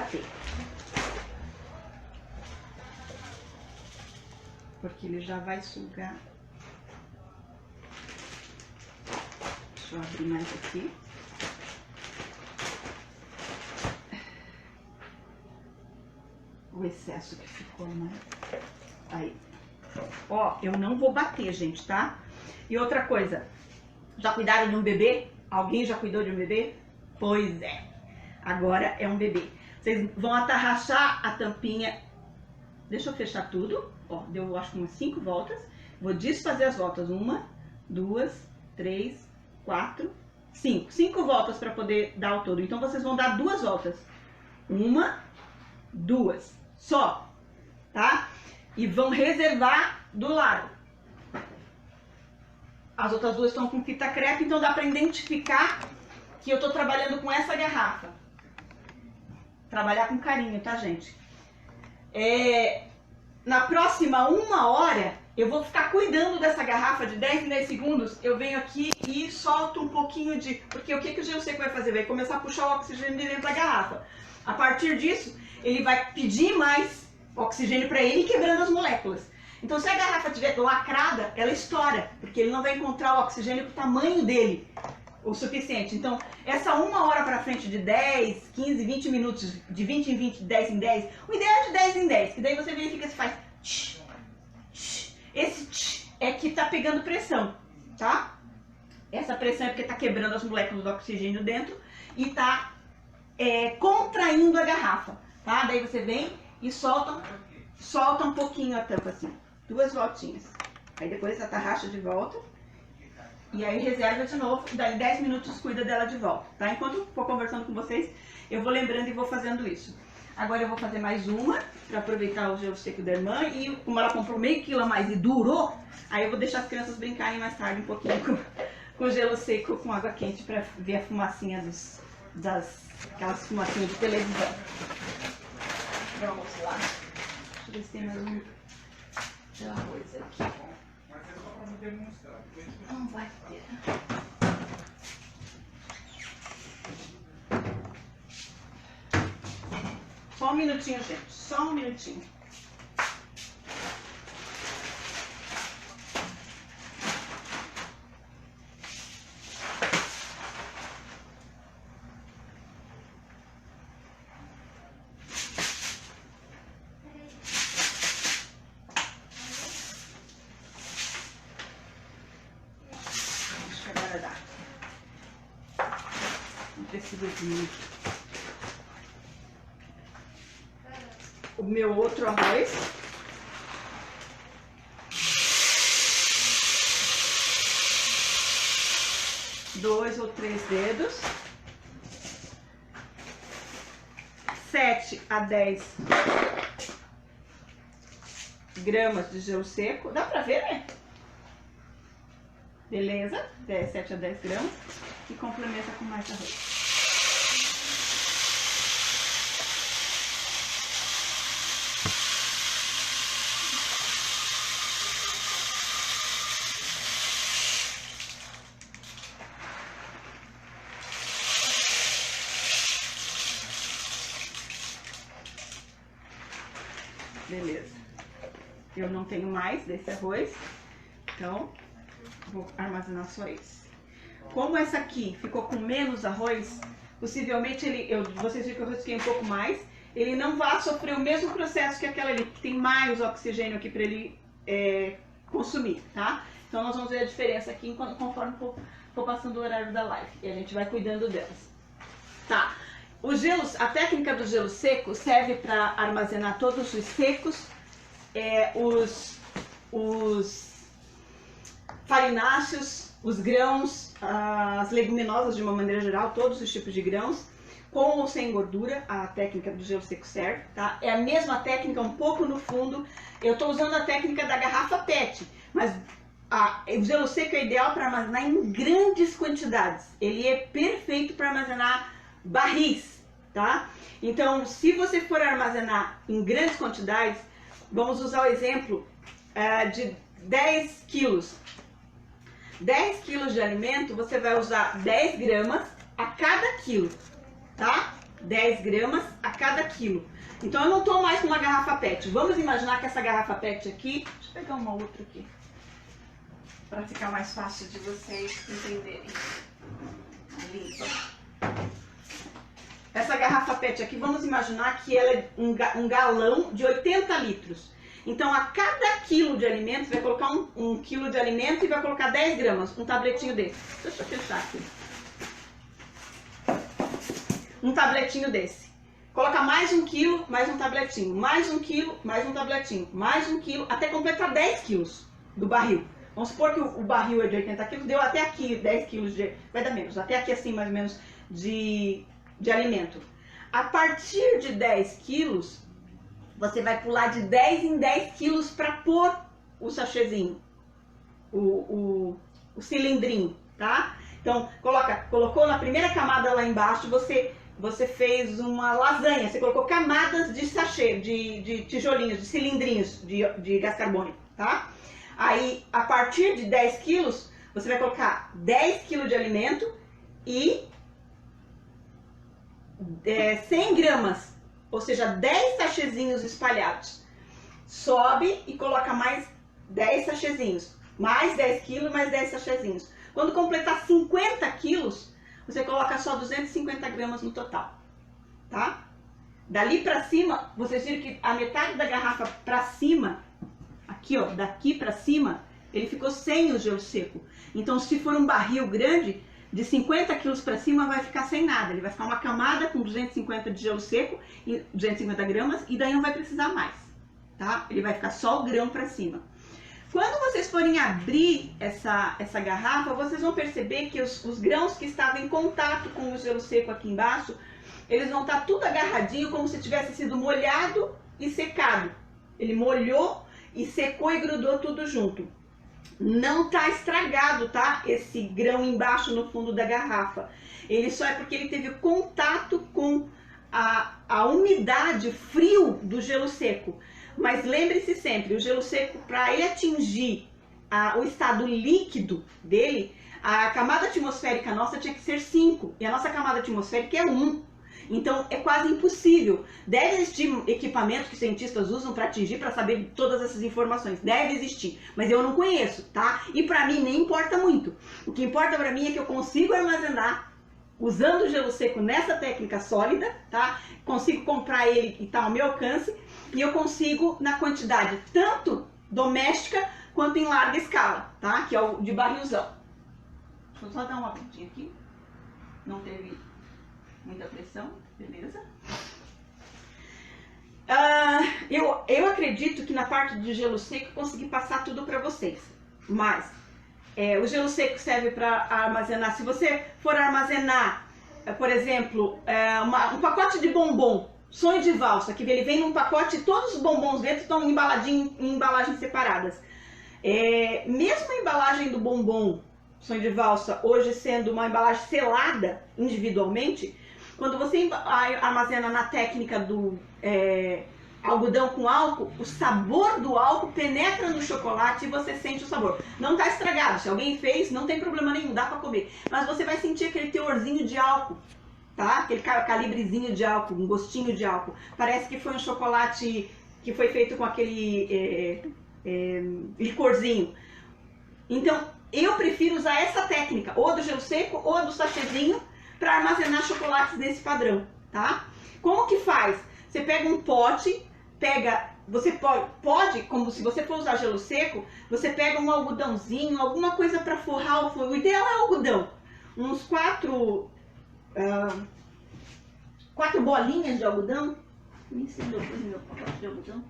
bater. Porque ele já vai sugar. Deixa eu abrir mais aqui. O excesso que ficou, né? Aí. Ó, eu não vou bater, gente, tá? E outra coisa, já cuidaram de um bebê? Alguém já cuidou de um bebê? Pois é, agora é um bebê. Vocês vão atarrachar a tampinha. Deixa eu fechar tudo. Ó, deu acho que umas 5 voltas. Vou desfazer as voltas. 1, 2, 3, 4, 5. 5 voltas para poder dar o todo. Então vocês vão dar 2 voltas. 1, 2. Só. Tá? E vão reservar do lado. As outras 2 estão com fita crepe, então dá para identificar que eu estou trabalhando com essa garrafa. Trabalhar com carinho, tá, gente? Na próxima 1 hora, eu vou ficar cuidando dessa garrafa de 10 em 10 segundos. Eu venho aqui e solto um pouquinho de... Porque o que o gelo seco vai fazer? Vai começar a puxar o oxigênio de dentro da garrafa. A partir disso, ele vai pedir mais oxigênio para ele, quebrando as moléculas. Então, se a garrafa estiver lacrada, ela estoura, porque ele não vai encontrar o oxigênio pro tamanho dele o suficiente. Então, essa 1 hora para frente de 10, 15, 20 minutos, de 20 em 20, de 10 em 10, o ideal é de 10 em 10, que daí você verifica se faz tch, tch. Esse tch é que tá pegando pressão, tá? Essa pressão é porque tá quebrando as moléculas do oxigênio dentro e tá contraindo a garrafa, tá? Daí você vem e solta um pouquinho a tampa assim, 2 voltinhas. Aí depois atarracha de volta e aí reserva de novo, daí 10 minutos cuida dela de volta, tá? Enquanto for conversando com vocês, eu vou lembrando e vou fazendo isso. Agora eu vou fazer mais uma, para aproveitar o gelo seco da irmã, e como ela comprou meio quilo a mais e durou, aí eu vou deixar as crianças brincarem mais tarde um pouquinho com gelo seco, com água quente, para ver a fumacinha aquelas fumacinhas de televisão. Vamos lá. Deixa eu ver se tem mais um de arroz aqui. Não vai ter. Só um minutinho, gente. Só um minutinho. Não precisa de muito. O meu outro arroz. Dois ou 3 dedos. 7 a 10 gramas de gelo seco. Dá pra ver, né? Beleza? 7 a 10 gramas. E complementa com mais arroz. Beleza. Eu não tenho mais desse arroz, então vou armazenar só esse. Como essa aqui ficou com menos arroz, possivelmente vocês viram que eu risquei um pouco mais, ele não vai sofrer o mesmo processo que aquela ali, que tem mais oxigênio aqui para ele consumir, tá? Então nós vamos ver a diferença aqui conforme for passando o horário da live e a gente vai cuidando delas. Tá. A técnica do gelo seco serve para armazenar todos os secos, os farináceos, os grãos, as leguminosas de uma maneira geral, todos os tipos de grãos, com ou sem gordura. A técnica do gelo seco serve, tá? É a mesma técnica, um pouco no fundo. Eu estou usando a técnica da garrafa PET, mas o gelo seco é ideal para armazenar em grandes quantidades. Ele é perfeito para armazenar barris, tá? Então, se você for armazenar em grandes quantidades, vamos usar o exemplo de 10 quilos. 10 quilos de alimento, você vai usar 10 gramas a cada quilo, tá? 10 gramas a cada quilo. Então eu não estou mais com uma garrafa PET. Vamos imaginar que essa garrafa PET aqui... Deixa eu pegar uma outra aqui, para ficar mais fácil de vocês entenderem. Limpa. Essa garrafa PET aqui, vamos imaginar que ela é um galão de 80 litros. Então, a cada quilo de alimento, você vai colocar um quilo de alimento e vai colocar 10 gramas, um tabletinho desse. Deixa eu fechar aqui. Um tabletinho desse. Coloca mais um quilo, mais um tabletinho. Mais um quilo, mais um tabletinho. Mais um quilo, até completar 10 quilos do barril. Vamos supor que o barril é de 80 quilos, deu até aqui 10 quilos de... Vai dar menos, até aqui assim mais ou menos de alimento. A partir de 10 quilos, você vai pular de 10 em 10 quilos para pôr o sachêzinho, o cilindrinho, tá? Então, colocou na primeira camada lá embaixo, você fez uma lasanha, você colocou camadas de sachê, de tijolinhos, de cilindrinhos de gás carbônico, tá? Aí, a partir de 10 quilos, você vai colocar 10 quilos de alimento e 100 gramas, ou seja, 10 sachêzinhos espalhados. Sobe e coloca mais 10 sachêzinhos, mais 10 quilos, mais 10 sachêzinhos. Quando completar 50 quilos, você coloca só 250 gramas no total, tá? Dali pra cima, vocês viram que a metade da garrafa pra cima, aqui ó, daqui pra cima, ele ficou sem o gelo seco. Então, se for um barril grande, de 50 quilos para cima vai ficar sem nada. Ele vai ficar uma camada com 250 de gelo seco, e 250 gramas, e daí não vai precisar mais, tá? Ele vai ficar só o grão para cima. Quando vocês forem abrir essa garrafa, vocês vão perceber que os grãos que estavam em contato com o gelo seco aqui embaixo, eles vão estar tudo agarradinho, como se tivesse sido molhado e secado. Ele molhou e secou e grudou tudo junto. Não tá estragado, tá? Esse grão embaixo no fundo da garrafa. Ele só é porque ele teve contato com a umidade, o frio do gelo seco. Mas lembre-se sempre, o gelo seco, para ele atingir o estado líquido dele, a camada atmosférica nossa tinha que ser 5. E a nossa camada atmosférica é 1. Então, é quase impossível. Deve existir equipamento que cientistas usam para atingir, para saber todas essas informações. Deve existir, mas eu não conheço, tá? E para mim nem importa muito. O que importa para mim é que eu consigo armazenar, usando o gelo seco nessa técnica sólida, tá? Consigo comprar ele e tá ao meu alcance. E eu consigo na quantidade tanto doméstica quanto em larga escala, tá? Que é o de barrilzão. Deixa eu só dar uma pontinha aqui. Não teve muita pressão, beleza? Eu acredito que na parte de gelo seco eu consegui passar tudo para vocês. Mas o gelo seco serve para armazenar. Se você for armazenar, por exemplo, um pacote de bombom, sonho de valsa, que ele vem num pacote e todos os bombons dentro estão embaladinhos em embalagens separadas. Mesmo a embalagem do bombom, sonho de valsa, hoje sendo uma embalagem selada individualmente, quando você armazena na técnica do algodão com álcool, o sabor do álcool penetra no chocolate e você sente o sabor. Não está estragado, se alguém fez, não tem problema nenhum, dá para comer. Mas você vai sentir aquele teorzinho de álcool, tá? Aquele calibrezinho de álcool, um gostinho de álcool. Parece que foi um chocolate que foi feito com aquele licorzinho. Então, eu prefiro usar essa técnica, ou do gelo seco ou do sachêzinho, para armazenar chocolates nesse padrão, tá? Como que faz? Você pega um pote, você pode, como se você for usar gelo seco, você pega um algodãozinho, alguma coisa para forrar o ideal é algodão. Uns 4 bolinhas de algodão. Nem sei onde eu pus meu pacote de algodão.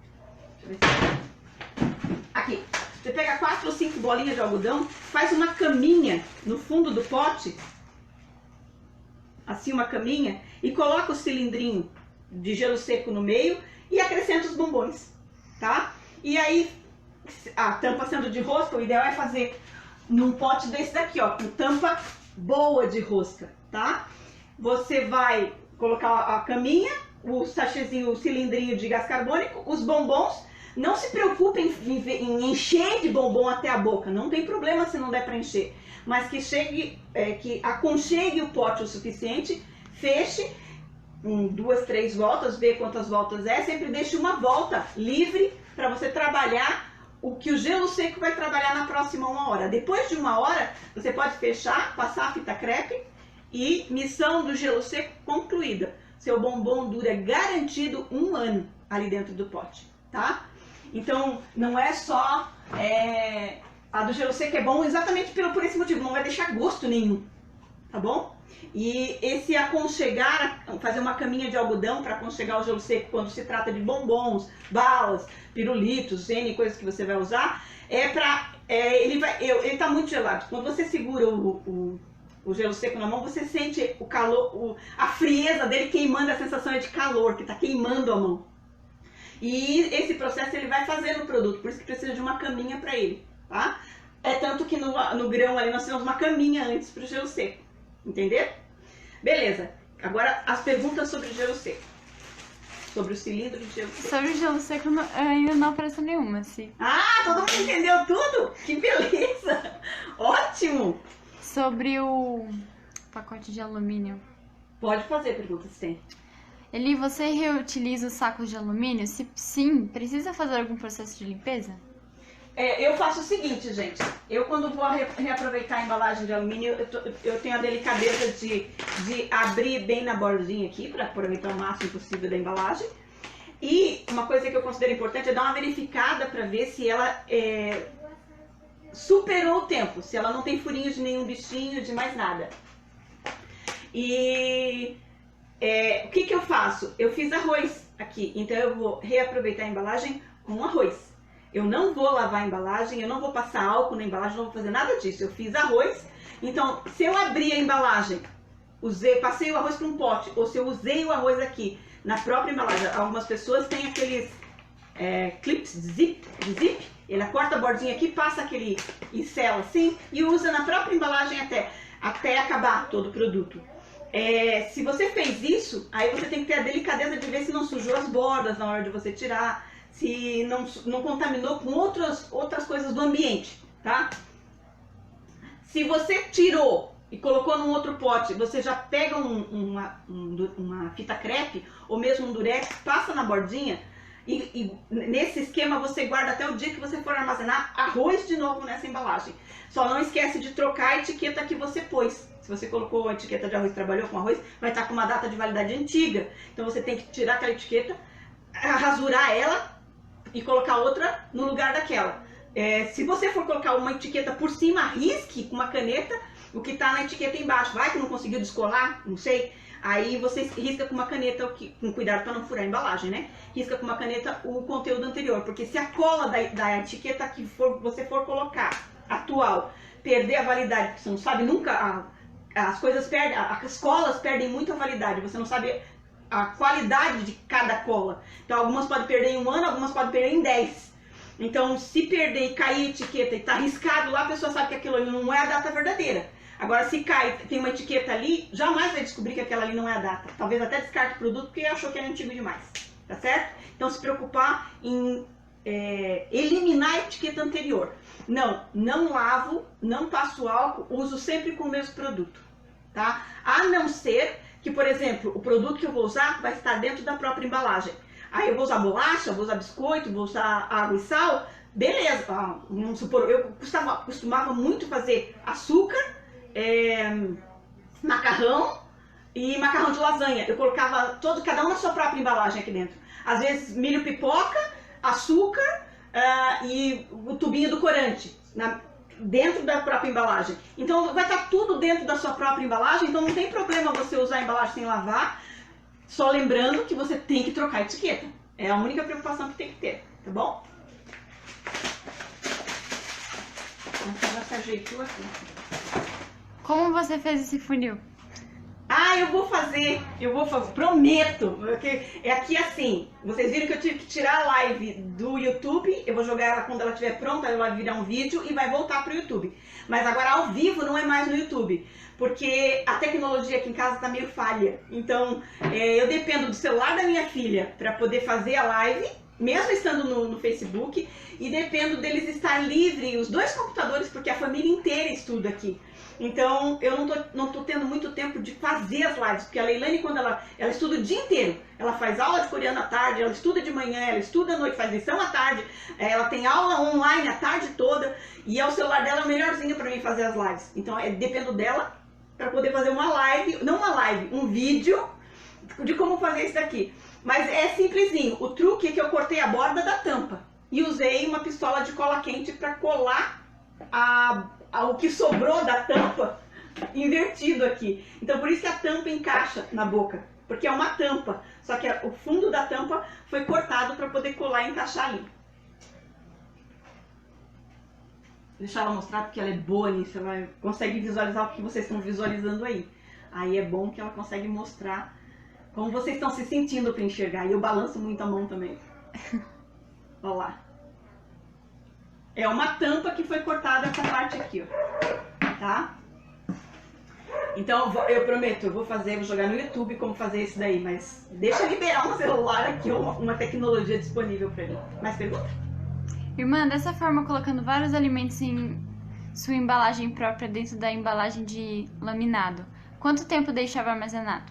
Deixa eu ver se... Aqui. Você pega 4 ou 5 bolinhas de algodão, faz uma caminha no fundo do pote, assim uma caminha, e coloca o cilindrinho de gelo seco no meio e acrescenta os bombons, tá? E aí, a tampa sendo de rosca, o ideal é fazer num pote desse daqui, ó, com tampa boa de rosca, tá? Você vai colocar a caminha, o sachêzinho, o cilindrinho de gás carbônico, os bombons. Não se preocupem em encher de bombom até a boca, não tem problema se não der para encher. Mas que chegue, que aconchegue o pote o suficiente, feche 2, 3 voltas, ver quantas voltas é. Sempre deixe uma volta livre para você trabalhar o que o gelo seco vai trabalhar na próxima 1 hora. Depois de 1 hora, você pode fechar, passar a fita crepe e missão do gelo seco concluída. Seu bombom dura garantido 1 ano ali dentro do pote, tá? Então, não é só... a do gelo seco é bom exatamente por esse motivo, não vai deixar gosto nenhum, tá bom? E esse aconchegar, fazer uma caminha de algodão para aconchegar o gelo seco quando se trata de bombons, balas, pirulitos, N coisas que você vai usar, ele tá muito gelado. Quando você segura o gelo seco na mão, você sente o calor, a frieza dele queimando, a sensação é de calor, que tá queimando a mão. E esse processo ele vai fazendo o produto, por isso que precisa de uma caminha para ele, tá? É tanto que no grão ali nós temos uma caminha antes para o gelo seco, entendeu? Beleza, agora as perguntas sobre o gelo seco. Sobre o cilindro de gelo seco. Sobre o gelo seco ainda não apareceu nenhuma, sim. Ah, todo mundo entendeu tudo? Que beleza! Ótimo! Sobre o pacote de alumínio. Pode fazer perguntas, tem. Eli, você reutiliza os sacos de alumínio? Se sim, precisa fazer algum processo de limpeza? Eu faço o seguinte, gente. Eu, quando vou reaproveitar a embalagem de alumínio, eu tenho a delicadeza de abrir bem na bordinha aqui, para aproveitar o máximo possível da embalagem. E uma coisa que eu considero importante é dar uma verificada para ver se ela superou o tempo, se ela não tem furinhos de nenhum bichinho, de mais nada. E o que eu faço? Eu fiz arroz aqui, então eu vou reaproveitar a embalagem com arroz. Eu não vou lavar a embalagem, eu não vou passar álcool na embalagem, não vou fazer nada disso. Eu fiz arroz, então se eu abrir a embalagem, passei o arroz para um pote, ou se eu usei o arroz aqui na própria embalagem, algumas pessoas têm aqueles clips de zip, ele corta a bordinha aqui, passa aquele e sela assim e usa na própria embalagem até acabar todo o produto. Se você fez isso, aí você tem que ter a delicadeza de ver se não sujou as bordas na hora de você tirar, se não contaminou com outras coisas do ambiente, tá? Se você tirou e colocou num outro pote, você já pega uma fita crepe ou mesmo um durex, passa na bordinha e nesse esquema você guarda até o dia que você for armazenar arroz de novo nessa embalagem. Só não esquece de trocar a etiqueta que você pôs. Se você colocou a etiqueta de arroz, trabalhou com arroz, vai estar com uma data de validade antiga. Então você tem que tirar aquela etiqueta, rasurar ela e colocar outra no lugar daquela. Se você for colocar uma etiqueta por cima, risque com uma caneta o que está na etiqueta embaixo. Vai que não conseguiu descolar, não sei. Aí você risca com uma caneta, com cuidado para não furar a embalagem, né? Risca com uma caneta o conteúdo anterior, porque se a cola da etiqueta que você for colocar, atual, perder a validade, porque você não sabe nunca, as colas perdem muito a validade, você não sabe a qualidade de cada cola. Então algumas podem perder em 1 ano, algumas podem perder em 10. Então se perder e cair a etiqueta e tá riscado lá, a pessoa sabe que aquilo ali não é a data verdadeira. Agora se cai, tem uma etiqueta ali, jamais vai descobrir que aquela ali não é a data. Talvez até descarte o produto porque achou que era antigo demais, tá certo? Então se preocupar em eliminar a etiqueta anterior. Não lavo, não passo álcool, uso sempre com o mesmo produto, tá? A não ser que, por exemplo, o produto que eu vou usar vai estar dentro da própria embalagem. Aí eu vou usar bolacha, vou usar biscoito, vou usar água e sal, beleza. Vamos supor, eu costumava muito fazer açúcar, macarrão e macarrão de lasanha. Eu colocava cada um na sua própria embalagem aqui dentro. Às vezes milho pipoca, açúcar e o tubinho do corante dentro da própria embalagem. Então vai estar tudo dentro da sua própria embalagem, então não tem problema você usar a embalagem sem lavar, só lembrando que você tem que trocar a etiqueta. É a única preocupação que tem que ter, tá bom? Então já ajeitou aqui. Como você fez esse funil? Eu vou fazer, prometo, porque é aqui assim, vocês viram que eu tive que tirar a live do YouTube, eu vou jogar ela quando ela estiver pronta, ela vai virar um vídeo e vai voltar pro YouTube. Mas agora ao vivo não é mais no YouTube, porque a tecnologia aqui em casa tá meio falha. Então eu dependo do celular da minha filha para poder fazer a live mesmo estando no Facebook, e dependo deles estar livre, os dois computadores, porque a família inteira estuda aqui. Então, eu não tô tendo muito tempo de fazer as lives, porque a Leilane, quando ela estuda o dia inteiro, ela faz aula de coreano à tarde, ela estuda de manhã, ela estuda à noite, faz lição à tarde, ela tem aula online a tarde toda, e o celular dela é o melhorzinho para mim fazer as lives. Então, dependo dela para poder fazer uma live, não uma live, um vídeo de como fazer isso daqui. Mas é simplesinho, o truque é que eu cortei a borda da tampa e usei uma pistola de cola quente para colar o que sobrou da tampa invertido aqui. Então por isso que a tampa encaixa na boca, porque é uma tampa, só que o fundo da tampa foi cortado para poder colar e encaixar ali. Deixar ela mostrar porque ela é boa nisso, ela consegue visualizar o que vocês estão visualizando aí. Aí é bom que ela consegue mostrar como vocês estão se sentindo para enxergar. E eu balanço muito a mão também. Olha lá. É uma tampa que foi cortada essa parte aqui, ó. Tá? Então eu prometo, eu vou jogar no YouTube como fazer isso daí, mas deixa eu liberar um celular aqui, uma tecnologia disponível para mim. Mais pergunta? Irmã, dessa forma, colocando vários alimentos em sua embalagem própria dentro da embalagem de laminado, quanto tempo deixava armazenado?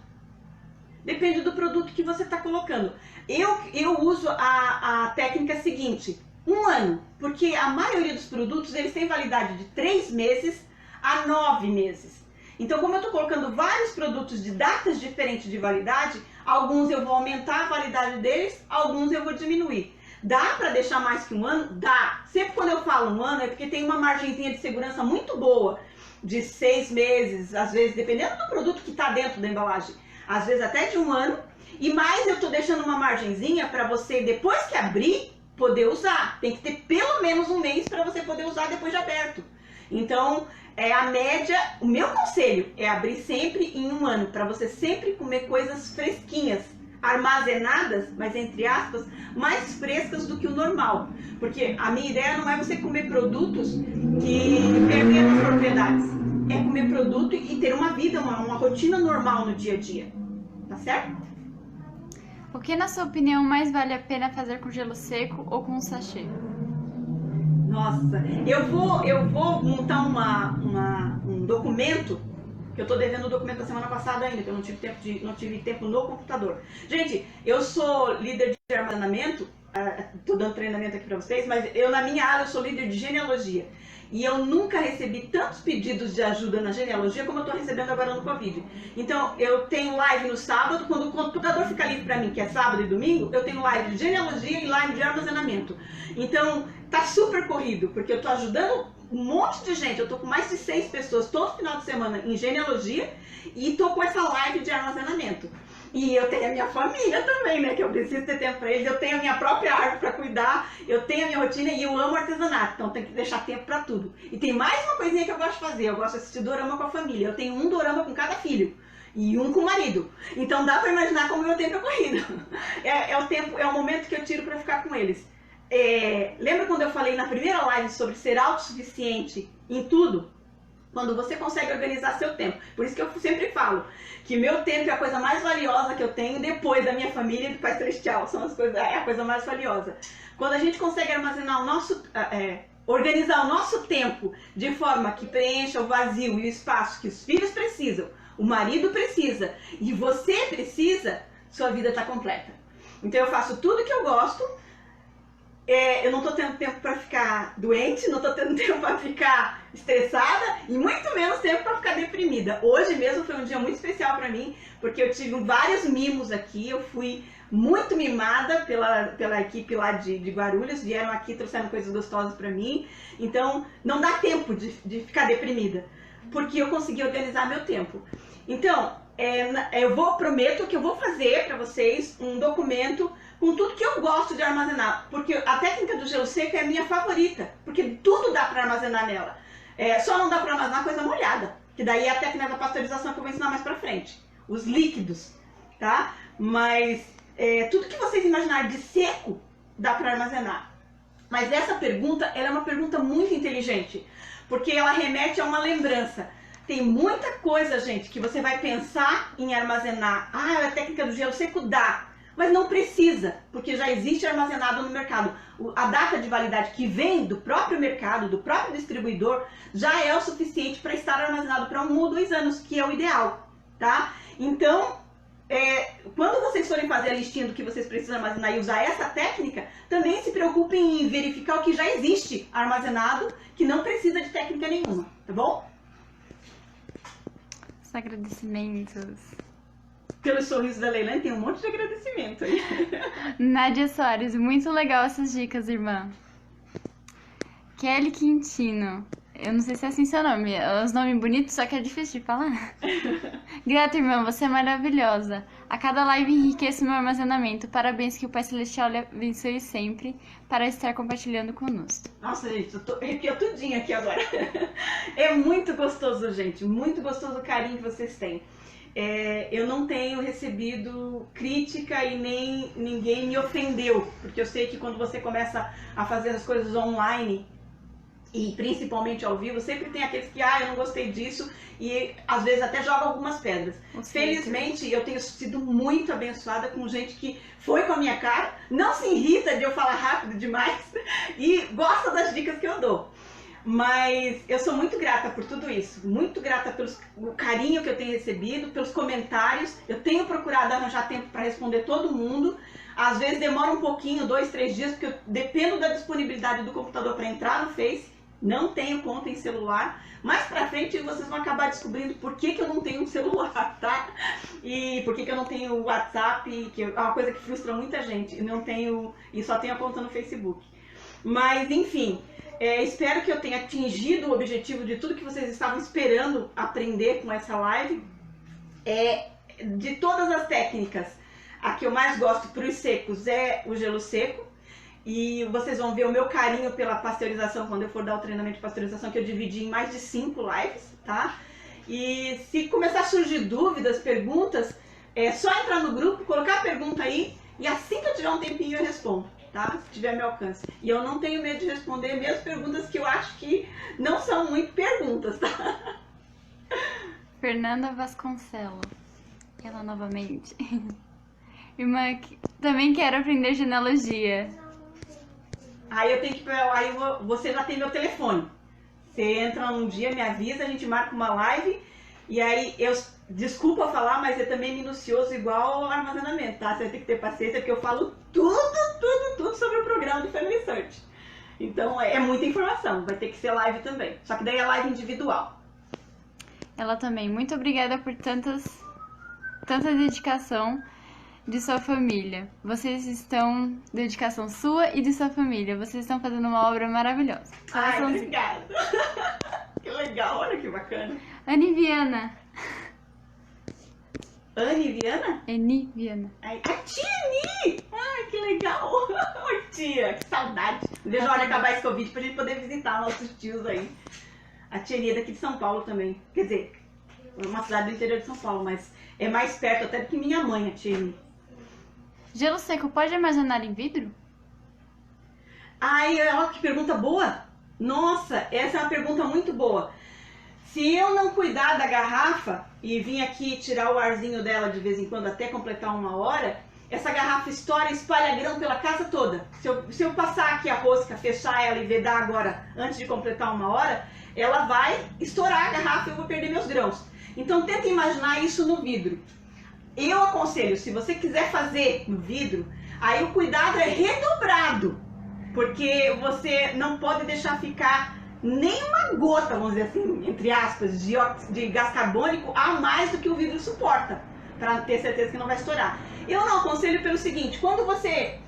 Depende do produto que você está colocando. Eu uso a técnica seguinte, 1 ano, porque a maioria dos produtos eles têm validade de 3 meses a 9 meses. Então, como eu estou colocando vários produtos de datas diferentes de validade, alguns eu vou aumentar a validade deles, alguns eu vou diminuir. Dá para deixar mais que 1 ano? Dá. Sempre quando eu falo 1 ano é porque tem uma margenzinha de segurança muito boa, de 6 meses, às vezes, dependendo do produto que está dentro da embalagem. Às vezes até de 1 ano, e mais eu tô deixando uma margenzinha para você, depois que abrir, poder usar. Tem que ter pelo menos 1 mês para você poder usar depois de aberto. Então, a média, o meu conselho é abrir sempre em 1 ano, para você sempre comer coisas fresquinhas, armazenadas, mas entre aspas, mais frescas do que o normal. Porque a minha ideia não é você comer produtos que perderam as propriedades. É comer produto e ter uma vida, uma rotina normal no dia a dia. Tá certo? O que, na sua opinião, mais vale a pena fazer com gelo seco ou com sachê? Nossa, eu vou montar um documento, que eu tô devendo o documento da semana passada ainda, que eu não tive tempo no computador. Gente, eu sou líder de armazenamento, tô dando treinamento aqui pra vocês, mas na minha área eu sou líder de genealogia. E eu nunca recebi tantos pedidos de ajuda na genealogia como eu estou recebendo agora no Covid. Então, eu tenho live no sábado, quando o computador fica livre para mim, que é sábado e domingo, eu tenho live de genealogia e live de armazenamento. Então, tá super corrido, porque eu estou ajudando um monte de gente. Eu estou com mais de 6 pessoas todo final de semana em genealogia e estou com essa live de armazenamento. E eu tenho a minha família também, né? Que eu preciso ter tempo para eles. Eu tenho a minha própria árvore para cuidar. Eu tenho a minha rotina e eu amo artesanato. Então tem que deixar tempo para tudo. E tem mais uma coisinha que eu gosto de fazer. Eu gosto de assistir dorama com a família. Eu tenho um dorama com cada filho. E um com o marido. Então dá para imaginar como o meu tempo é corrido. É o momento que eu tiro para ficar com eles. Lembra quando eu falei na primeira live sobre ser autossuficiente em tudo? Quando você consegue organizar seu tempo. Por isso que eu sempre falo que meu tempo é a coisa mais valiosa que eu tenho depois da minha família e do Pai Celestial. É a coisa mais valiosa. Quando a gente consegue armazenar organizar o nosso tempo de forma que preencha o vazio e o espaço que os filhos precisam, o marido precisa e você precisa, sua vida está completa. Então eu faço tudo que eu gosto. Eu não tô tendo tempo para ficar doente, não tô tendo tempo para ficar estressada e muito menos tempo para ficar deprimida. Hoje mesmo foi um dia muito especial para mim, porque eu tive vários mimos aqui, eu fui muito mimada pela equipe lá de Guarulhos, vieram aqui, trouxeram coisas gostosas para mim, então não dá tempo de ficar deprimida, porque eu consegui organizar meu tempo. Então, prometo que eu vou fazer para vocês um documento com tudo que eu gosto de armazenar, porque a técnica do gelo seco é a minha favorita, porque tudo dá para armazenar nela. Só não dá para armazenar coisa molhada, que daí é a técnica da pasteurização que eu vou ensinar mais para frente, os líquidos, tá? Mas tudo que vocês imaginarem de seco dá para armazenar. Mas essa pergunta, ela é uma pergunta muito inteligente, porque ela remete a uma lembrança. Tem muita coisa, gente, que você vai pensar em armazenar. A técnica do gelo seco dá. mas não precisa, porque já existe armazenado no mercado. A data de validade que vem do próprio mercado, do próprio distribuidor, já é o suficiente para estar armazenado para 1 ou 2 anos, que é o ideal, tá? Então, quando vocês forem fazer a listinha do que vocês precisam armazenar e usar essa técnica, também se preocupem em verificar o que já existe armazenado, que não precisa de técnica nenhuma, tá bom? Os agradecimentos. Pelo sorriso da Leilane tem um monte de agradecimento aí. Nádia Soares, muito legal essas dicas, irmã. Kelly Quintino. Eu não sei se é assim seu nome. Os nomes bonitos, só que é difícil de falar. Grata, irmã, você é maravilhosa. A cada live enriquece meu armazenamento. Parabéns, que o Pai Celestial lhe abençoe sempre para estar compartilhando conosco. Nossa, gente, eu tô arrepiou tudinho aqui agora. É muito gostoso, gente. Muito gostoso o carinho que vocês têm. Eu não tenho recebido crítica e nem ninguém me ofendeu. Porque eu sei que quando você começa a fazer as coisas online, e principalmente ao vivo, sempre tem aqueles que, eu não gostei disso, e às vezes até jogam algumas pedras. Felizmente, eu tenho sido muito abençoada com gente que foi com a minha cara, não se irrita de eu falar rápido demais e gosta das dicas que eu dou. Mas eu sou muito grata por tudo isso, muito grata pelo carinho que eu tenho recebido, pelos comentários. Eu tenho procurado arranjar tempo para responder todo mundo. Às vezes demora um pouquinho, 2, 3 dias, porque eu dependo da disponibilidade do computador para entrar no Face. Não tenho conta em celular. Mais pra frente vocês vão acabar descobrindo por que eu não tenho um celular, tá? E por que eu não tenho WhatsApp, que é uma coisa que frustra muita gente. E só tenho a conta no Facebook. Mas, enfim, espero que eu tenha atingido o objetivo de tudo que vocês estavam esperando aprender com essa live. De todas as técnicas, a que eu mais gosto para os secos é o gelo seco. E vocês vão ver o meu carinho pela pasteurização quando eu for dar o treinamento de pasteurização, que eu dividi em mais de 5 lives, tá? E se começar a surgir dúvidas, perguntas, é só entrar no grupo, colocar a pergunta aí, e assim que eu tiver um tempinho eu respondo, tá? Se tiver meu alcance. E eu não tenho medo de responder mesmo perguntas que eu acho que não são muito perguntas, tá? Fernanda Vasconcelos. Ela novamente. Irmã, também quero aprender genealogia. Aí você já tem meu telefone. Você entra um dia, me avisa, a gente marca uma live. E aí, desculpa falar, mas é também minucioso igual ao armazenamento, tá? Você vai ter que ter paciência, porque eu falo tudo sobre o programa do Family Search. Então, é muita informação, vai ter que ser live também. Só que daí é live individual. Ela também. Muito obrigada por tanta dedicação de sua família. Vocês estão... Dedicação sua e de sua família. Vocês estão fazendo uma obra maravilhosa. Ai, obrigada. Que legal, olha que bacana. Anne Viana. Anne Viana? Eni Viana. Ai, a tia Eni! Ai, que legal. Oi, tia, que saudade. Veja a hora de acabar esse Covid pra gente poder visitar nossos tios aí. A tia Eni é daqui de São Paulo também. Quer dizer, é uma cidade do interior de São Paulo, mas é mais perto até do que minha mãe, a tia Eni. Gelo seco pode armazenar em vidro? Ai, ó, que pergunta boa. Nossa, essa é uma pergunta muito boa. Se eu não cuidar da garrafa e vir aqui tirar o arzinho dela de vez em quando até completar 1 hora, essa garrafa estoura e espalha grão pela casa toda. Se eu passar aqui a rosca, fechar ela e vedar agora antes de completar 1 hora, ela vai estourar a garrafa e eu vou perder meus grãos. Então tenta imaginar isso no vidro. Eu aconselho, se você quiser fazer no vidro, aí o cuidado é redobrado, porque você não pode deixar ficar nem uma gota, vamos dizer assim, entre aspas, de gás carbônico a mais do que o vidro suporta, para ter certeza que não vai estourar. Eu não aconselho pelo seguinte, quando você,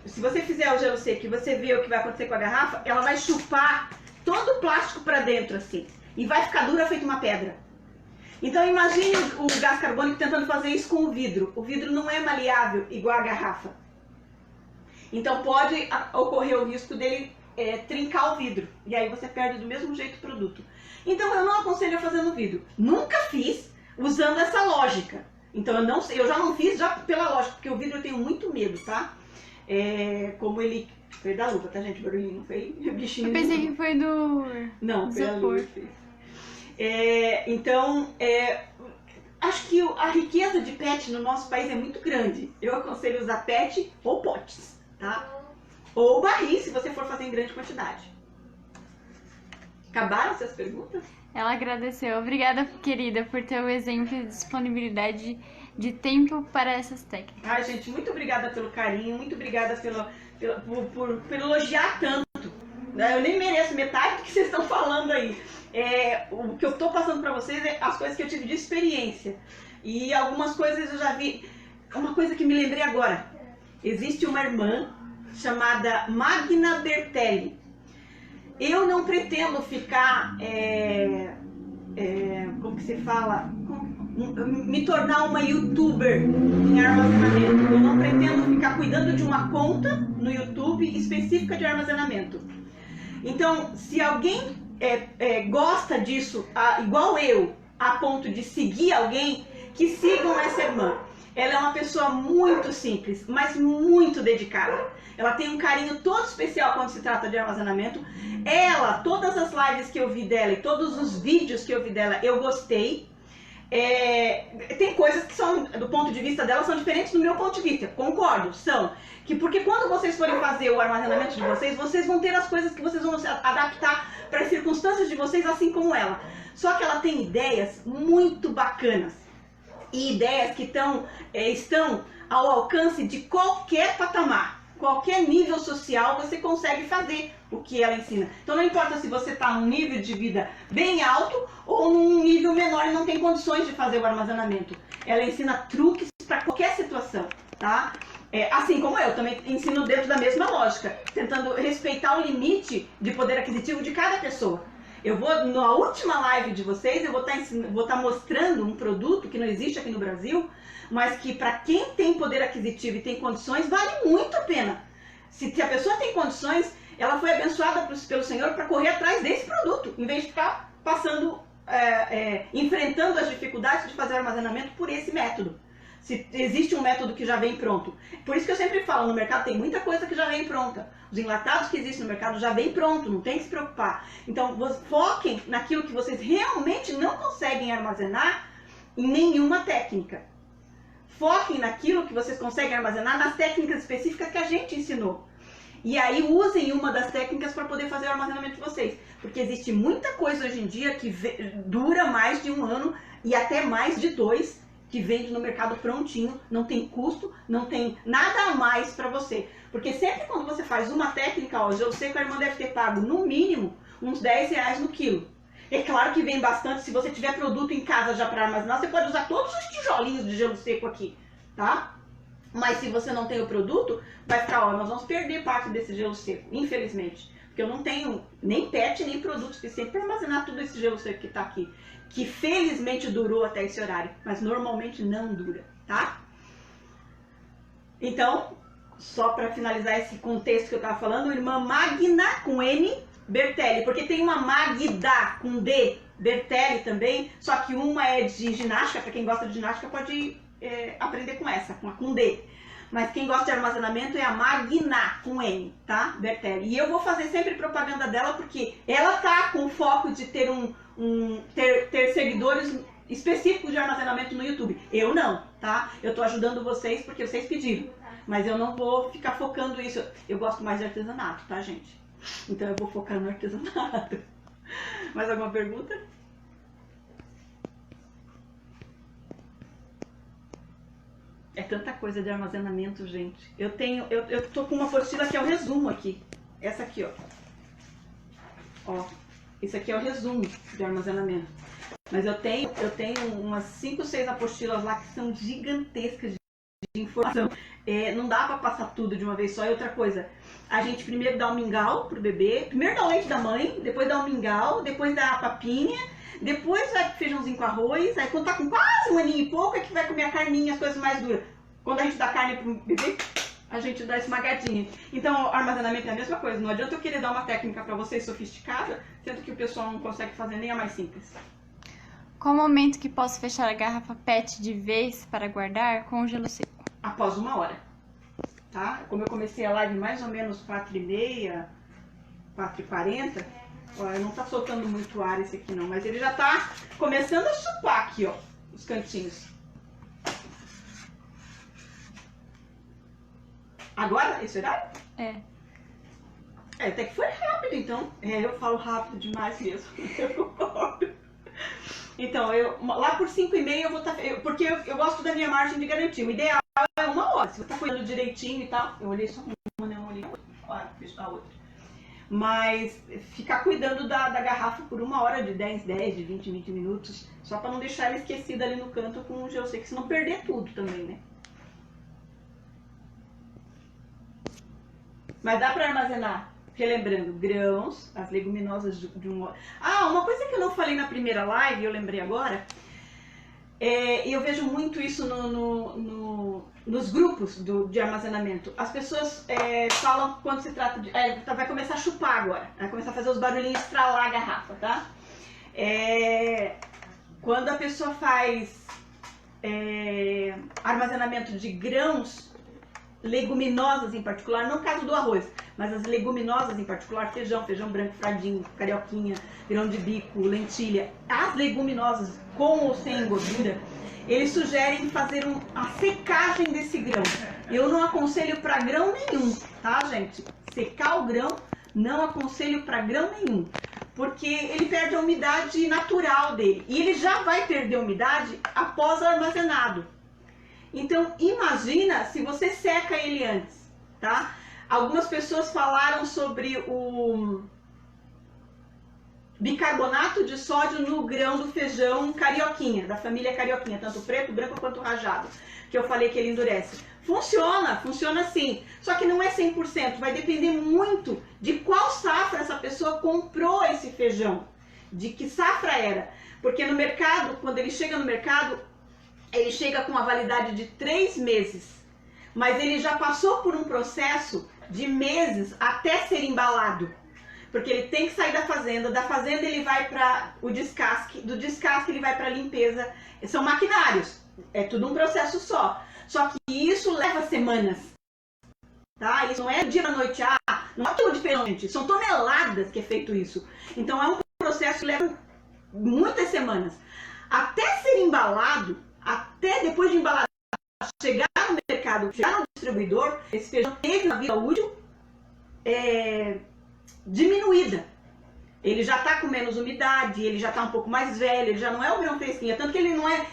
se você fizer o gelo seco e você vê o que vai acontecer com a garrafa, ela vai chupar todo o plástico para dentro assim, e vai ficar dura feito uma pedra. Então imagine o gás carbônico tentando fazer isso com o vidro. O vidro não é maleável igual a garrafa. Então pode ocorrer o risco dele trincar o vidro. E aí você perde do mesmo jeito o produto. Então eu não aconselho a fazer no vidro. Nunca fiz usando essa lógica. Então eu já não fiz já pela lógica, porque o vidro eu tenho muito medo, tá? Como ele... Foi da luva, tá, gente? O barulhinho não foi o bichinho. Eu pensei que foi do... Não, foi a luva que fez. acho que a riqueza de PET no nosso país é muito grande. Eu aconselho usar PET ou potes, tá? Ou barris, se você for fazer em grande quantidade. Acabaram suas perguntas? Ela agradeceu. Obrigada, querida, por ter o exemplo e disponibilidade de tempo para essas técnicas. Ai, gente, muito obrigada pelo carinho, muito obrigada por elogiar tanto. Eu nem mereço metade do que vocês estão falando aí. O que eu estou passando para vocês é as coisas que eu tive de experiência. E algumas coisas eu já vi. Uma coisa que me lembrei agora. Existe uma irmã chamada Magna Bertelli. Eu não pretendo ficar, como que se fala? Me tornar uma youtuber em armazenamento. Eu não pretendo ficar cuidando de uma conta no YouTube específica de armazenamento. Então, se alguém gosta disso, igual eu, a ponto de seguir alguém, que sigam essa irmã. Ela é uma pessoa muito simples, mas muito dedicada. Ela tem um carinho todo especial quando se trata de armazenamento. Todas as lives que eu vi dela e todos os vídeos que eu vi dela, eu gostei. Tem coisas que são, do ponto de vista dela, são diferentes do meu ponto de vista. Concordo, são. Porque quando vocês forem fazer o armazenamento de vocês vão ter as coisas que vocês vão se adaptar para as circunstâncias de vocês, assim como ela. Só que ela tem ideias muito bacanas. E ideias que estão ao alcance de qualquer patamar. Qualquer nível social você consegue fazer o que ela ensina. Então não importa se você está num nível de vida bem alto ou num nível menor e não tem condições de fazer o armazenamento. Ela ensina truques para qualquer situação, tá? Assim como eu também ensino dentro da mesma lógica, tentando respeitar o limite de poder aquisitivo de cada pessoa. Na última live de vocês, eu vou estar mostrando um produto que não existe aqui no Brasil, mas que para quem tem poder aquisitivo e tem condições, vale muito a pena. Se a pessoa tem condições, ela foi abençoada pelo Senhor para correr atrás desse produto, em vez de ficar enfrentando as dificuldades de fazer armazenamento por esse método. Se existe um método que já vem pronto. Por isso que eu sempre falo, no mercado tem muita coisa que já vem pronta. Os enlatados que existem no mercado já vem pronto, não tem que se preocupar. Então, foquem naquilo que vocês realmente não conseguem armazenar em nenhuma técnica. Foquem naquilo que vocês conseguem armazenar nas técnicas específicas que a gente ensinou. E aí usem uma das técnicas para poder fazer o armazenamento de vocês. Porque existe muita coisa hoje em dia que dura mais de 1 ano e até mais de 2, que vende no mercado prontinho, não tem custo, não tem nada a mais para você. Porque sempre quando você faz uma técnica, eu sei que a irmã deve ter pago no mínimo uns R$10 no quilo. É claro que vem bastante, se você tiver produto em casa já para armazenar, você pode usar todos os tijolinhos de gelo seco aqui, tá? Mas se você não tem o produto, vai ficar, nós vamos perder parte desse gelo seco, infelizmente. Porque eu não tenho nem PET, nem produto suficiente para armazenar todo esse gelo seco que está aqui. Que felizmente durou até esse horário, mas normalmente não dura, tá? Então, só para finalizar esse contexto que eu estava falando, irmã Magna, com N, Bertelli, porque tem uma Magda, com D, Bertelli também, só que uma é de ginástica, para quem gosta de ginástica pode aprender com essa, com D. Mas quem gosta de armazenamento é a Magna, com N, tá? Bertelli. E eu vou fazer sempre propaganda dela, porque ela tá com o foco de ter ter seguidores específicos de armazenamento no YouTube. Eu não, tá? Eu tô ajudando vocês porque vocês pediram. Mas eu não vou ficar focando isso. Eu gosto mais de artesanato, tá, gente? Então eu vou focar no artesanato. Mais alguma pergunta? É tanta coisa de armazenamento, gente. Eu tô com uma apostila que é o resumo aqui. Essa aqui, ó. Ó, isso aqui é o resumo de armazenamento. Mas eu tenho umas 5, 6 apostilas lá que são gigantescas de informação. Não dá pra passar tudo de uma vez só. E outra coisa, a gente primeiro dá um mingau pro bebê, primeiro dá o leite da mãe, depois dá o mingau, depois dá a papinha, depois vai pro feijãozinho com arroz, aí quando tá com quase 1 aninho e pouco é que vai comer a carninha, as coisas mais duras. Quando a gente dá carne pro bebê, a gente dá esmagadinha. Então, o armazenamento é a mesma coisa. Não adianta eu querer dar uma técnica pra vocês sofisticada, sendo que o pessoal não consegue fazer nem a mais simples. Qual o momento que posso fechar a garrafa PET de vez para guardar com o gelo seco? Após 1 hora, tá? Como eu comecei a live mais ou menos 4h30, 4h40, ó, não tá soltando muito ar esse aqui não, mas ele já tá começando a chupar aqui, ó. os cantinhos. Agora? Esse horário? É. Até que foi rápido, então. Eu falo rápido demais mesmo. Eu concordo. Então, lá por 5h30 eu vou estar... Porque eu gosto da minha margem de garantia. O ideal é 1 hora. Se você está cuidando direitinho e tal... Eu olhei só uma, não olhei a outra. Olha, deixa a outra. Mas ficar cuidando da garrafa por 1 hora, de 10, de 20 minutos. Só para não deixar ela esquecida ali no canto com o gel seco. Senão perder tudo também, né? Mas dá para armazenar, relembrando, grãos, as leguminosas de um... Ah, uma coisa que eu não falei na primeira live, eu lembrei agora, e eu vejo muito isso nos grupos de armazenamento. As pessoas falam quando se trata de... vai começar a chupar agora, vai começar a fazer os barulhinhos, estralar a garrafa, tá? Quando a pessoa faz armazenamento de grãos, leguminosas em particular, não no caso do arroz, mas as leguminosas em particular, feijão branco, fradinho, carioquinha, grão de bico, lentilha, as leguminosas com ou sem gordura, eles sugerem fazer a secagem desse grão. Eu não aconselho para grão nenhum, tá, gente? Secar o grão, não aconselho para grão nenhum, porque ele perde a umidade natural dele, e ele já vai perder a umidade após armazenado. Então, imagina se você seca ele antes, tá? Algumas pessoas falaram sobre o bicarbonato de sódio no grão do feijão carioquinha, da família carioquinha, tanto preto, branco quanto rajado, que eu falei que ele endurece. Funciona sim, só que não é 100%, vai depender muito de qual safra essa pessoa comprou esse feijão, de que safra era. Porque no mercado, quando ele chega no mercado, ele chega com uma validade de 3 meses, mas ele já passou por um processo de meses até ser embalado, porque ele tem que sair da fazenda ele vai para o descasque, do descasque ele vai para a limpeza, são maquinários, é tudo um processo só que isso leva semanas, tá? Isso não é do dia à noite, não é tudo diferente, são toneladas que é feito isso, então é um processo que leva muitas semanas, até ser embalado. Até depois de embalar, chegar no mercado, chegar no distribuidor, esse feijão teve uma vida útil diminuída. Ele já está com menos umidade, ele já está um pouco mais velho, ele já não é o grão fresquinho. Tanto que ele não é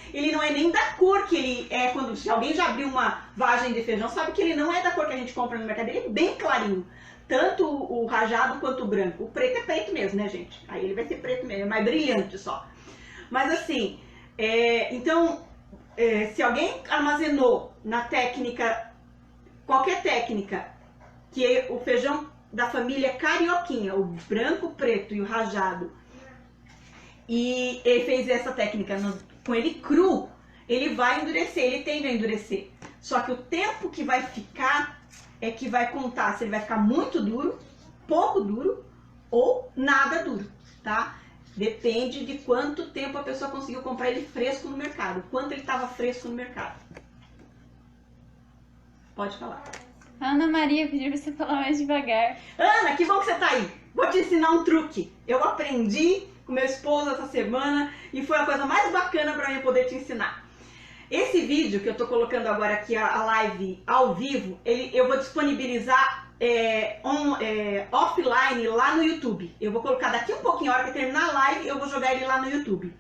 nem da cor que ele é quando... Se alguém já abriu uma vagem de feijão, sabe que ele não é da cor que a gente compra no mercado. Ele é bem clarinho. Tanto o rajado quanto o branco. O preto é preto mesmo, né, gente? Aí ele vai ser preto mesmo, é mais brilhante só. Mas assim, então... se alguém armazenou na técnica, qualquer técnica, que é o feijão da família carioquinha, o branco, o preto e o rajado, e ele fez essa técnica com ele cru, ele vai endurecer, ele tende a endurecer. Só que o tempo que vai ficar é que vai contar se ele vai ficar muito duro, pouco duro ou nada duro, tá? Depende de quanto tempo a pessoa conseguiu comprar ele fresco no mercado. Quanto ele estava fresco no mercado. Pode falar. Ana Maria pediu pra você falar mais devagar. Ana, que bom que você tá aí. Vou te ensinar um truque. Eu aprendi com meu esposo essa semana e foi a coisa mais bacana para mim poder te ensinar. Esse vídeo que eu tô colocando agora aqui, a live ao vivo, eu vou disponibilizar offline lá no YouTube. Eu vou colocar daqui um pouquinho, a hora que terminar a live, eu vou jogar ele lá no YouTube.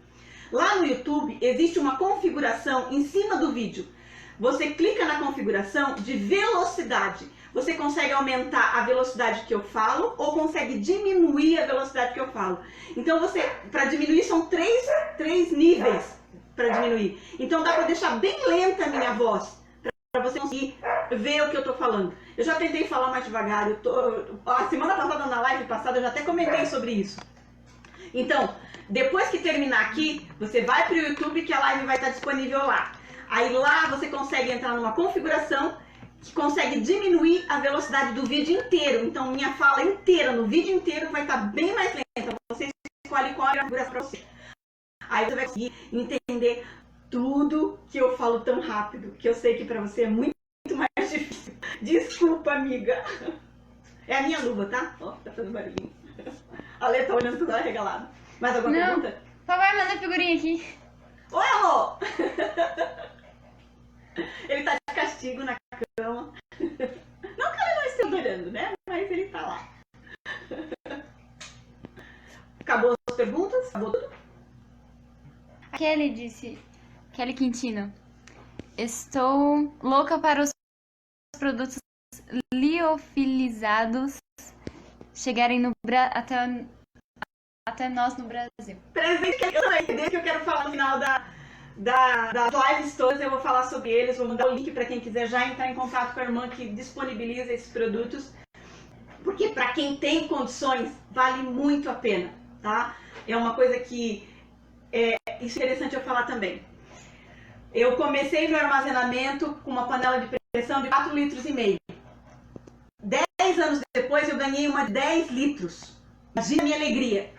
Lá no YouTube existe uma configuração em cima do vídeo. Você clica na configuração de velocidade. Você consegue aumentar a velocidade que eu falo ou consegue diminuir a velocidade que eu falo. Então para diminuir são três níveis para diminuir. Então dá para deixar bem lenta a minha voz, para você conseguir ver o que eu tô falando. Eu já tentei falar mais devagar, a semana passada, na live passada, eu já até comentei sobre isso. Então, depois que terminar aqui, você vai para o YouTube que a live vai estar disponível lá. Aí lá você consegue entrar numa configuração que consegue diminuir a velocidade do vídeo inteiro. Então minha fala inteira, no vídeo inteiro, vai estar bem mais lenta. Você escolhe qual é a configuração para você. Aí você vai conseguir entender tudo que eu falo tão rápido, que eu sei que para você é muito mais difícil. Desculpa, amiga. É a minha luva, tá? Ó, tá fazendo barulhinho. A Lê tá olhando tudo arregalado. Mais alguma pergunta? Papai, manda a figurinha aqui. Oi, amor! Ele tá de castigo na cama. Não que ele não esteja adorando, né? Mas ele tá lá. Acabou as perguntas? Acabou tudo? A Kelly disse, Kelly Quintino, estou louca para os produtos liofilizados chegarem no até nós no Brasil. Presente que eu também, entendeu? Que eu quero falar no final das lives todas, eu vou falar sobre eles, vou mandar o link para quem quiser já entrar em contato com a irmã que disponibiliza esses produtos, porque para quem tem condições, vale muito a pena, tá? É uma coisa que isso é interessante eu falar também. Eu comecei meu armazenamento com uma panela de pressão de 4,5 litros. 10 anos depois eu ganhei uma de 10 litros. Imagina a minha alegria.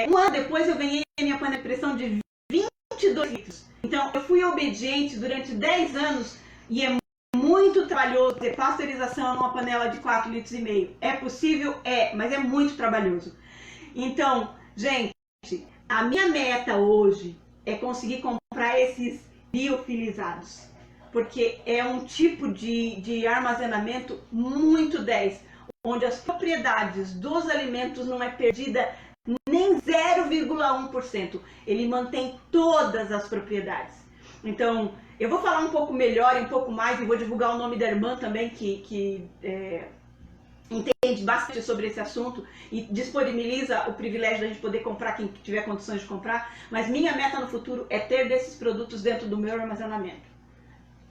Um ano depois eu ganhei a minha panela de pressão de 22 litros. Então eu fui obediente durante 10 anos e é muito trabalhoso ter pasteurização numa panela de 4,5 litros. É possível? É, mas é muito trabalhoso. Então, gente, a minha meta hoje é conseguir comprar esses liofilizados, porque é um tipo de armazenamento muito 10, onde as propriedades dos alimentos não é perdida nem 0,1%. Ele mantém todas as propriedades. Então, eu vou falar um pouco melhor e um pouco mais, e vou divulgar o nome da irmã também, que entende bastante sobre esse assunto e disponibiliza o privilégio da gente poder comprar quem tiver condições de comprar. Mas minha meta no futuro é ter desses produtos dentro do meu armazenamento.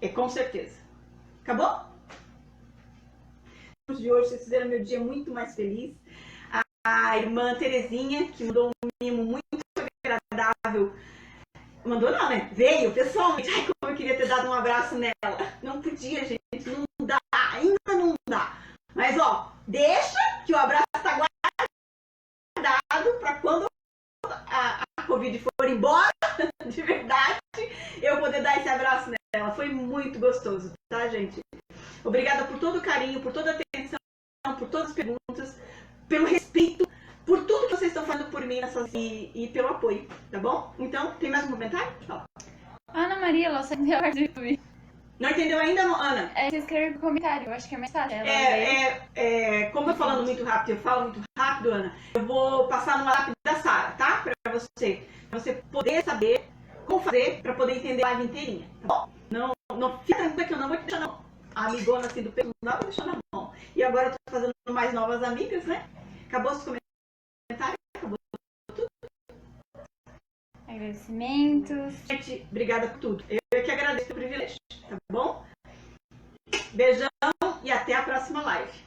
É com certeza. Acabou? De hoje vocês fizeram meu dia muito mais feliz. A irmã Terezinha, que mandou um mimo muito agradável. Mandou não, né? Veio pessoalmente. Ai, como eu queria ter dado um abraço nela. Não podia, gente. Não dá. Ainda não dá. Mas, ó, deixa que o abraço tá guardado para quando a Covid for embora, de verdade, eu poder dar esse abraço nela. Foi muito gostoso, tá, gente? Obrigada por todo o carinho, por toda a atenção, por todas as perguntas, pelo respeito, por tudo que vocês estão fazendo por mim e pelo apoio, tá bom? Então, tem mais um comentário? Fala. Ana Maria, ela saiu do YouTube. Não entendeu ainda, Ana? Você escreve comentário, eu acho que é mais fácil. Como eu falo muito rápido, Ana, eu vou passar no WhatsApp da Sara, tá? Pra você poder saber como fazer pra poder entender a live inteirinha, tá bom? Não fica tranquila que eu não vou te deixar na mão. A amigona assim do peito não dá pra deixar na mão. E agora eu tô fazendo mais novas amigas, né? Acabou os comentários? Acabou tudo? Agradecimentos. Gente, obrigada por tudo. Eu que agradeço o privilégio, tá bom? Beijão e até a próxima live.